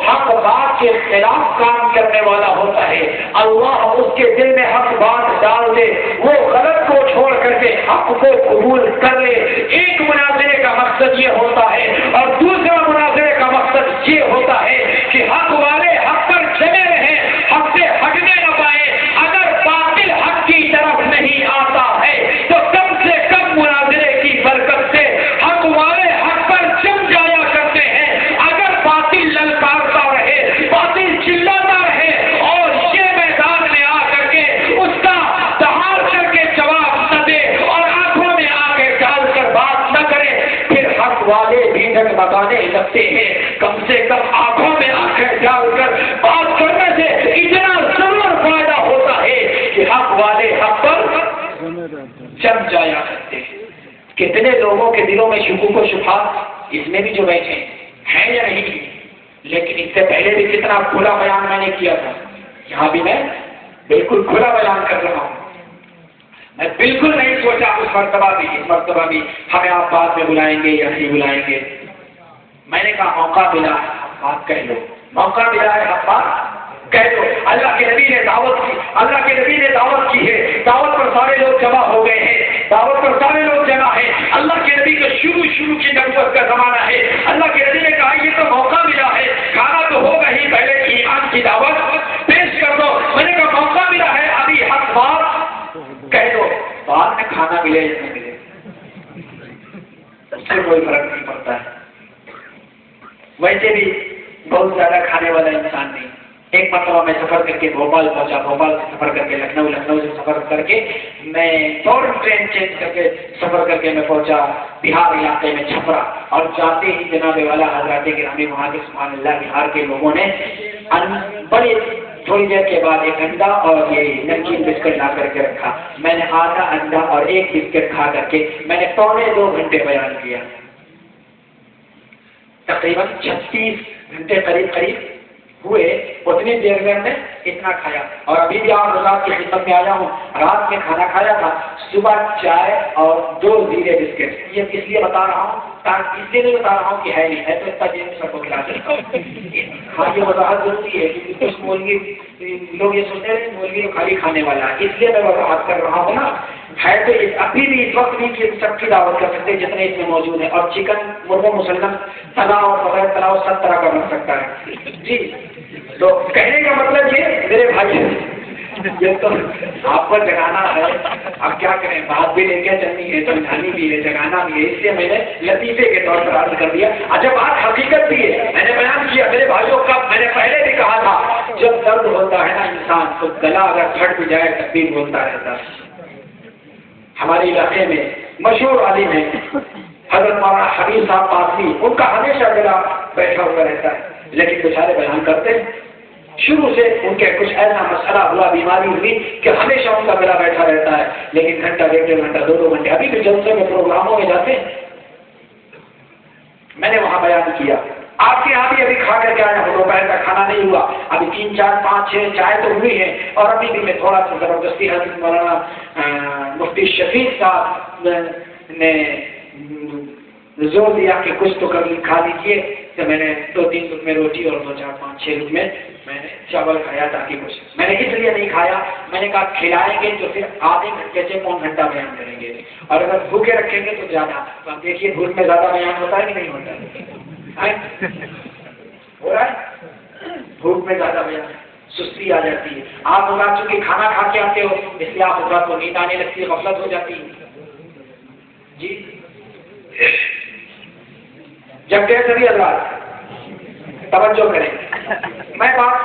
حق بات کے خلاف کام کرنے والا ہوتا ہے، اللہ اس کے دل میں حق بات ڈال دے، وہ غلط کو چھوڑ کر کے حق کو قبول کر لے۔ ایک مناظرے کا مقصد یہ ہوتا ہے، اور دوسرا مناظرے کا مقصد یہ ہوتا ہے کہ حق والے حق پر جمے رہیں، حق سے ہٹنے نہ پائے۔ اگر باطل حق کی طرف نہیں آتا ہے تو کم سے کم مناظرے کی برکت سے حق والے حق پر جم جایا کرتے ہیں۔ اگر باطل للکارتا رہے، باطل چلاتا رہے، اور یہ میدان میں آ کر کے اس کا دہاڑ کر کے جواب نہ دے اور آنکھوں میں آ کے ڈال کر بات نہ کرے، پھر حق والے بھی ڈگمگانے لگتے ہیں۔ کم سے کم آنکھوں میں آنکھیں ڈال کر بات کرنے سے اتنا ضرور فائدہ ہوتا ہے کہ حق والے حق پر جم جایا کرتے ہیں۔ کتنے لوگوں کے دلوں میں شکوک و شبہات اس میں بھی جو بیٹھے ہیں یا نہیں؟ لیکن اس سے پہلے بھی کتنا کھلا بیان میں نے کیا تھا، یہاں بھی میں بالکل کھلا بیان کر رہا ہوں۔ میں بالکل نہیں سوچا اس مرتبہ بھی ہمیں آپ بعد میں بلائیں گے یا نہیں بلائیں گے۔ میں نے کہا موقع ملا ہے، آپ بات کہہ لو، موقع ملا ہے، آپ بات کہہ دو۔ اللہ کے نبی نے دعوت کی، اللہ کے نبی نے دعوت کی ہے، دعوت پر سارے لوگ جمع ہو گئے ہیں، دعوت پر سارے لوگ جمع ہیں۔ اللہ کے نبی کا شروع کی نبوت کا زمانہ ہے۔ اللہ کے نبی نے کہا یہ تو موقع ملا ہے، کھانا تو ہوگا ہی، پہلے ایمان کی دعوت پیش کر دو۔ میں نے کہا موقع ملا ہے، ابھی حق بات کہہ دو، بعد میں کھانا ملے یا نہیں ملے اس سے کوئی فرق نہیں پڑتا ہے۔ ویسے بھی بہت زیادہ کھانے والا انسان نہیں۔ ایک مرتبہ میں سفر کر کے بھوپال پہنچا، بھوپال سے سفر کر کے لکھنؤ، لکھنؤ سے سفر کر کے میں فوراً ٹرین چینج کر کے سفر کر کے میں پہنچا بہار علاقے میں چھپرا، اور جاتے ہی جناب والا حضرات گرامی وہاں کے سبحان اللہ بہار کے لوگوں نے بڑے تھوڑی دیر کے بعد ایک انڈا اور یہ نمکین بسکٹ لا کر کے رکھا۔ میں نے آدھا انڈا اور ایک بسکٹ کھا کر کے میں نے 2.25 گھنٹے بیان کیا، تقریباً 36 گھنٹے قریب ہوئے اتنی دیر میں ہم نے اتنا کھایا. اور ابھی بھی آپ رات کی خدمت میں آیا ہوں, رات میں کھانا کھایا تھا, صبح چائے اور 2 زیرے بسکٹ. یہ اس لیے بتا رہا ہوں, اس لیے نہیں بتا رہا ہوں کہ ہے نہیں ہے تو اتنا دیر سب کو کھلا سکتا ہوں. ہاں یہ وضاحت ضروری ہے کیونکہ کچھ مولوی لوگ یہ سوچتے ہیں مولوی تو خالی کھانے والا ہے, اس لیے میں وضاحت کر رہا ہوں نا. ہے تو ابھی بھی اس وقت بھی کہ سب کی دعوت کر سکتے جتنے اس میں موجود ہیں. اور چکن مرغ مسلم تلا اور بغیر تلا سب طرح کا بن سکتا ہے جی. تو کہنے کا مطلب یہ میرے بھائی یہ تو آپ کو جگانا ہے. اب کیا کریں, بات بھی لے کے چلنی ہے, سمجھانی بھی ہے, جگانا بھی ہے, اس لیے میں نے لطیفے کے طور پر عرض کر دیا. اچھا بات حقیقت بھی ہے, میں نے بیان کیا میرے بھائیوں کا. میں نے پہلے بھی کہا تھا جب درد ہوتا ہے نا انسان تو گلا اگر پھٹ بھی جائے تب بھی بولتا رہتا ہے. ہمارے علاقے میں مشہور عالم ہے حضرت مولانا حبیب صاحب پاسری, ان کا ہمیشہ گلا بیٹھا ہوا رہتا ہے, لیکن بیچارے بیان کرتے ہیں شروع سے ان کے کچھ ایسا مسئلہ ہوا, بیماری ہوئی کہ ہمیشہ ان کا گلا بیٹھا رہتا ہے. لیکن گھنٹہ 1.5 گھنٹہ 2 گھنٹے ابھی بھی جلسے میں پروگراموں میں جاتے ہیں. میں نے وہاں بیان کیا. آپ کے یہاں بھی ابھی کھا کر کے آیا ہوں, دوپہر کا کھانا نہیں ہوا, ابھی 3 4 5 6 چائے تو ہوئی ہے. اور ابھی بھی میں تھوڑا سا زبردستی حضرت مولانا مفتی شفیق صاحب نے زور دیا کہ کچھ تو کبھی کھا لیجیے, تو میں نے 2-3 لقمے روٹی اور 2 4 5 6 لقمے میں نے چاول کھایا. تاکہ کچھ میں نے اس لیے نہیں کھایا, میں نے کہا کھلائیں گے تو پھر آدھے گھنٹے سے 1 گھنٹہ بیان کریں گے, اور اگر بھوکے رکھیں گے تو زیادہ. تو آپ دیکھیے بھوک میں زیادہ بیان ہوتا ہے کہ نہیں ہوتا ہے, ہو رہا ہے. بھوک میں زیادہ بیان سستی آ جاتی ہے. آپ لوگ چونکہ کھانا کھا کے آتے ہو اس لیے آپ رات کو نیند آنے لگتی ہے, غفلت ہو جاتی ہے جی. جب کہ سبھی حضرات توجہ کریں, میں بات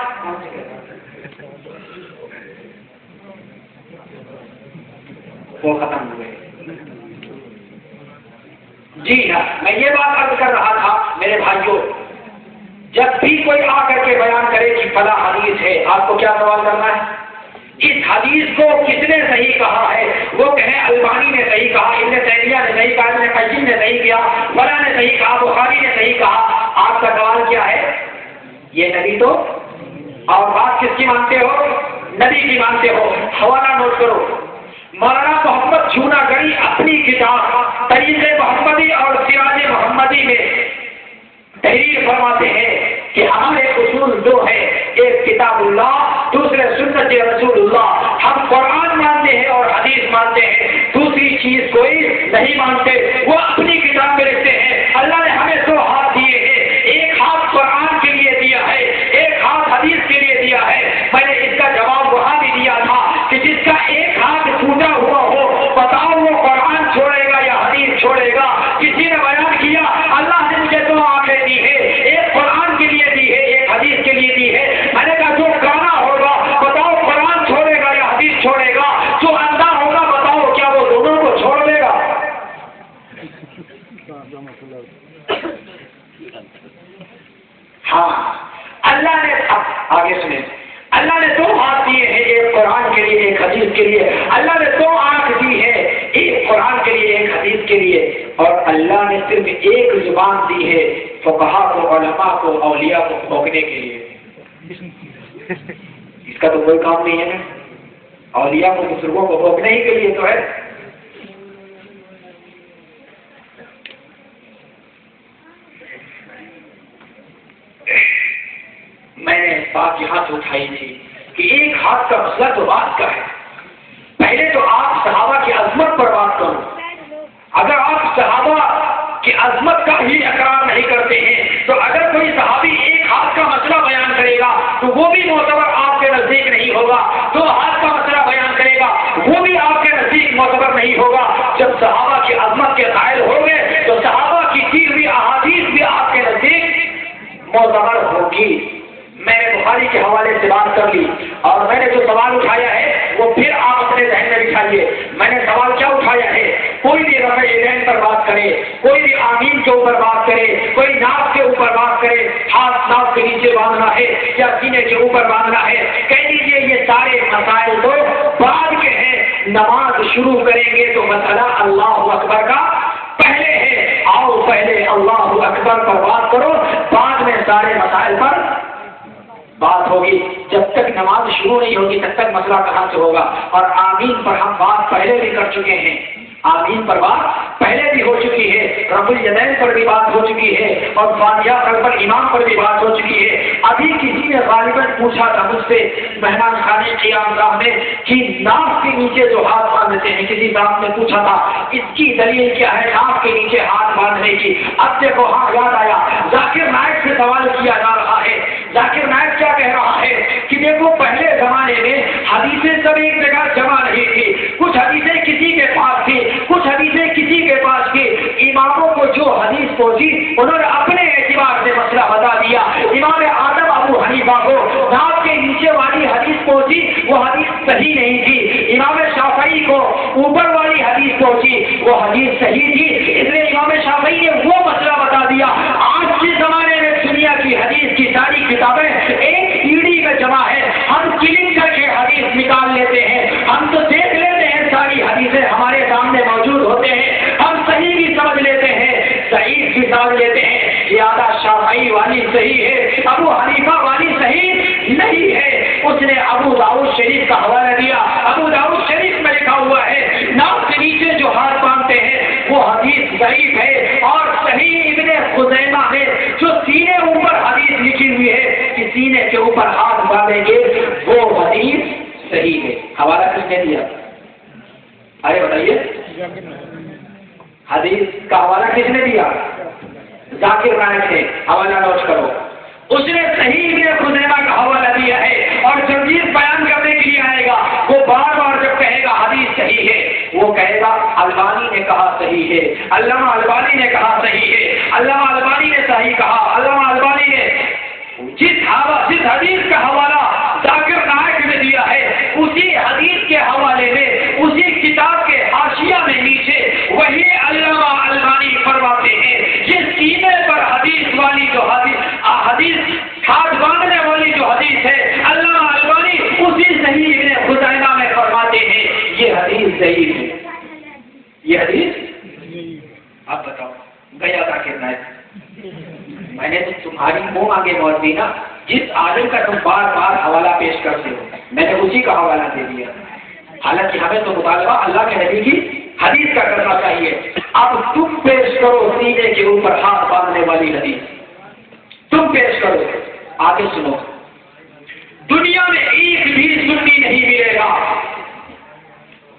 وہ ختم ہوئے. جی ہاں, میں یہ بات عرض کر رہا تھا میرے بھائیوں, جب بھی کوئی آ کر کے بیان کرے کہ فلاں حدیث ہے, آپ کو کیا سوال کرنا ہے؟ اس حدیث کو کس نے صحیح کہا ہے؟ وہ کہیں البانی نے صحیح کہا, ابن تیمیہ نے صحیح کہا, ابن قیم نے صحیح کیا, فلاں نے صحیح کہا, بخاری نے صحیح کہا. آپ کا سوال کیا ہے؟ یہ نبی تو, اور بات کس کی مانتے ہو؟ نبی کی مانتے ہو. حوالہ نوٹ کرو. مولانا محمد جھونا گڑی اپنی کتاب طریق محمدی اور سراج محمدی میں تحریر فرماتے ہیں کہ ہمارے اصول 2 ہیں, ایک کتاب اللہ, دوسرے سنت رسول اللہ. ہم قرآن مانتے ہیں اور حدیث مانتے ہیں, دوسری چیز کوئی نہیں مانتے. وہ اپنی کتاب میں لکھتے ہیں اللہ نے ہمیں 2 ہاتھ دیے ہیں, ایک ہاتھ قرآن کے لیے دیا ہے, ایک ہاتھ حدیث کے لیے دیا ہے. میں نے اس کا جواب وہاں بھی دیا تھا کہ جس کا ایک ہاتھ ٹوٹا ہوا ہو, بتاؤ وہ قرآن چھوڑے گا یا حدیث چھوڑے گا؟ کسی نے بیان کیا اللہ نے مجھے 2 آنکھیں دی ہے, ایک قرآن کے لیے دی ہے, ایک حدیث کے لیے دی ہے. میں نے کہا جو گانا ہوگا بتاؤ قرآن چھوڑے گا یا حدیث چھوڑے گا؟ جو اندھا ہوگا بتاؤ کیا وہ دونوں کو چھوڑ دے گا؟ ہاں, اللہ نے آگے سنیں, اللہ نے 2 ہاتھ دیے ہیں, ایک قرآن کے لیے ایک حدیث کے لیے. اللہ نے 2 آنکھ دی ہے, ایک قرآن کے لیے ایک حدیث کے لیے. اور اللہ نے صرف ایک زبان دی ہے فقہا کو, علماء کو, اولیاء کو بھونکنے کے لیے. اس کا تو کوئی کام نہیں ہے نا, اولیاء کو بزرگوں کو بھونکنے ہی کے لیے تو ہے. میں نے بات یہاں سے اٹھائی تھی کہ ایک ہاتھ کا مسئلہ تو بات کا ہے. پہلے تو آپ صحابہ کی عظمت پر بات کرو. اگر آپ صحابہ کی عظمت کا ہی اقرار نہیں کرتے ہیں تو اگر کوئی صحابی ایک ہاتھ کا مسئلہ بیان کرے گا تو وہ بھی معتبر آپ کے نزدیک نہیں ہوگا. 2 ہاتھ کا مسئلہ بیان کرے گا وہ بھی آپ کے نزدیک معتبر نہیں ہوگا. جب صحابہ کی عظمت کے قائل ہو گئے تو صحابہ کی دی ہوئی احادیث بھی آپ کے نزدیک معتبر ہوگی. میں نے بخاری کے حوالے سے بات کر لی, اور میں نے جو سوال اٹھایا ہے وہ پھر آپ اپنے ذہن میں بٹھائیے. میں نے سوال کیا اٹھایا ہے؟ کوئی بھی رفع یدین پر بات کرے, کوئی بھی آمین کے اوپر بات کرے, کوئی ناف کے اوپر بات کرے, ہاتھ ناف کے نیچے باندھنا ہے یا سینے کے اوپر باندھنا ہے, کہہ دیجیے یہ سارے مسائل تو بعد کے ہیں. نماز شروع کریں گے تو مسئلہ اللہ اکبر کا پہلے ہے. آؤ پہلے اللہ اکبر پر بات کرو, بعد میں سارے مسائل پر بات ہوگی، جب تک نماز شروع نہیں ہوگی تب تک مسئلہ کہاں سے ہوگا؟ اور آمین پر ہم بات پہلے بھی کر چکے ہیں، آمین پر بات پہلے بھی ہو چکی ہے، رفع الیدین پر بھی بات ہو چکی ہے، اور فاتحہ پڑھ کر امام پر بھی بات ہو چکی ہے۔ ابھی کسی نے غالباً پوچھا تھا مجھ سے مہمان خانے قیام گاہ میں کہ ناک کے نیچے جو ہاتھ باندھتے ہیں، کسی صاحب نے پوچھا تھا اس کی دلیل کیا ہے ناک کے نیچے ہاتھ باندھنے کی؟ اب دیکھو ہاں یاد آیا، ذاکر نائک سے سوال کیا جا رہا ہے۔ ذاکر نائک کیا کہہ رہا ہے کہ دیکھو پہلے زمانے میں حدیثیں سب ایک جگہ جمع نہیں تھی، کچھ حدیثیں کسی کے پاس تھی، کچھ حدیثیں کسی کے پاس تھی، اماموں کو جو حدیث پہنچی انہوں نے اپنے اعتبار سے مسئلہ بتا دیا۔ امام اعظم ابو حنیفہ کو ناک کے نیچے والی حدیث پہنچی، وہ حدیث صحیح نہیں تھی۔ امام شافعی کو اوپر والی حدیث پہنچی، وہ حدیث صحیح تھی، اس لیے امام شافعی نے وہ مسئلہ بتا دیا۔ آج کے زمانے میں دنیا کی حدیث کی ساری کتابیں ایک سیڑھی میں جمع ہے، ہم کلک کر کے حدیث نکال لیتے ہیں، ہم تو دیکھ لیتے ہیں ساری حدیثیں ہمارے سامنے موجود ہوتے ہیں، ہم صحیح بھی سمجھ لیتے ہیں، ضعیف بھی سمجھ لیتے ہیں۔ زیادہ شافعی والی صحیح ہے، ابو حنیفہ والی صحیح نہیں ہے۔ اس نے ابو داؤد شریف کا حوالہ دیا، ابو داؤد شریف میں لکھا ہوا ہے ناک کے نیچے جو ہاتھ باندھتے ہیں وہ حدیث ضعیف ہے، اور صحیح ابن خزیمہ میں جو سینے اوپر حدیث لکھی ہوئی ہے کہ سینے کے اوپر ہاتھ باندھیں گے وہ حدیث صحیح ہے۔ حوالہ کس نے دیا؟ ارے بتائیے، حدیث کا حوالہ کس نے دیا؟ ذاکر نائک نے۔ حوالہ نوٹ کرو، اس نے صحیح ابن خزیمہ کا حوالہ دیا ہے، اور جب یہ بیان کرنے کے لیے آئے گا وہ بار بار جب کہے گا حدیث صحیح ہے وہ کہے گا البانی نے کہا صحیح ہے، علامہ البانی نے کہا صحیح ہے، علامہ البانی نے صحیح کہا، علامہ البانی نے جس حدیث کا حوالہ ذاکر نائک نے دیا ہے اسی حدیث کے حوالے میں اسی کتاب کے حاشیہ میں نیچے وہی علامہ البانی فرماتے ہیں یہ سینے پر حدیث والی جو حدیث ہاتھ باندھنے والی جو حدیث ہے علامہ البانی اسی صحیح ابن خزیمہ میں فرماتے ہیں یہ حدیث صحیح ہے۔ یہ حدیث آپ بتاؤ گیا ذاکر نائک، میں نے تو تمہاری منہ آگے موت دی نا، جس عالم کا تم بار بار حوالہ پیش کرتے ہو میں نے اسی کا حوالہ دے دیا، حالانکہ ہمیں تو مطالبہ اللہ کے نبی کی حدیث کا کرنا چاہیے۔ اب تم پیش کرو سینے کے اوپر ہاتھ باندھنے والی حدیث، تم پیش کرو۔ آگے سنو، دنیا میں ایک بھی سنی نہیں ملے گا،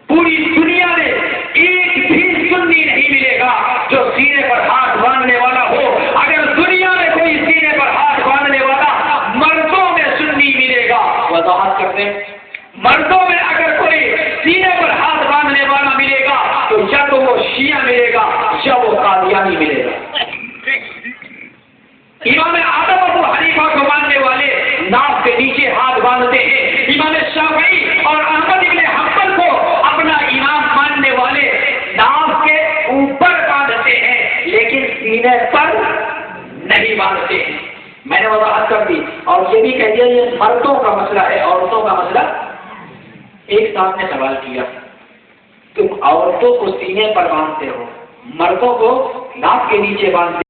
پوری دنیا میں ایک بھی سنی نہیں ملے گا جو سینے پر ہاتھ باندھنے والا ہو۔ اگر دنیا میں کوئی سینے پر ہاتھ باندھنے والا مردوں میں سنی ملے گا، وضاحت کرتے ہیں، مردوں میں اگر کوئی سینے پر ہاتھ باندھنے والا ملے گا تو یا تو وہ شیعہ ملے گا یا وہ قادیانی ملے گا۔ امام اعظم ابو حنیفہ کو ماننے والے ناک کے نیچے ہاتھ باندھتے ہیں، امام شافعی اور احمد ابن حنبل کو اپنا امام ماننے والے ناک کے اوپر باندھتے ہیں لیکن سینے پر نہیں باندھتے ہیں۔ میں نے وضاحت کر دی، اور یہ بھی کہہ دیا یہ مردوں کا مسئلہ ہے، عورتوں کا مسئلہ۔ ایک صاحب نے سوال کیا تم عورتوں کو سینے پر باندھتے ہو، مردوں کو ناک کے نیچے باندھتے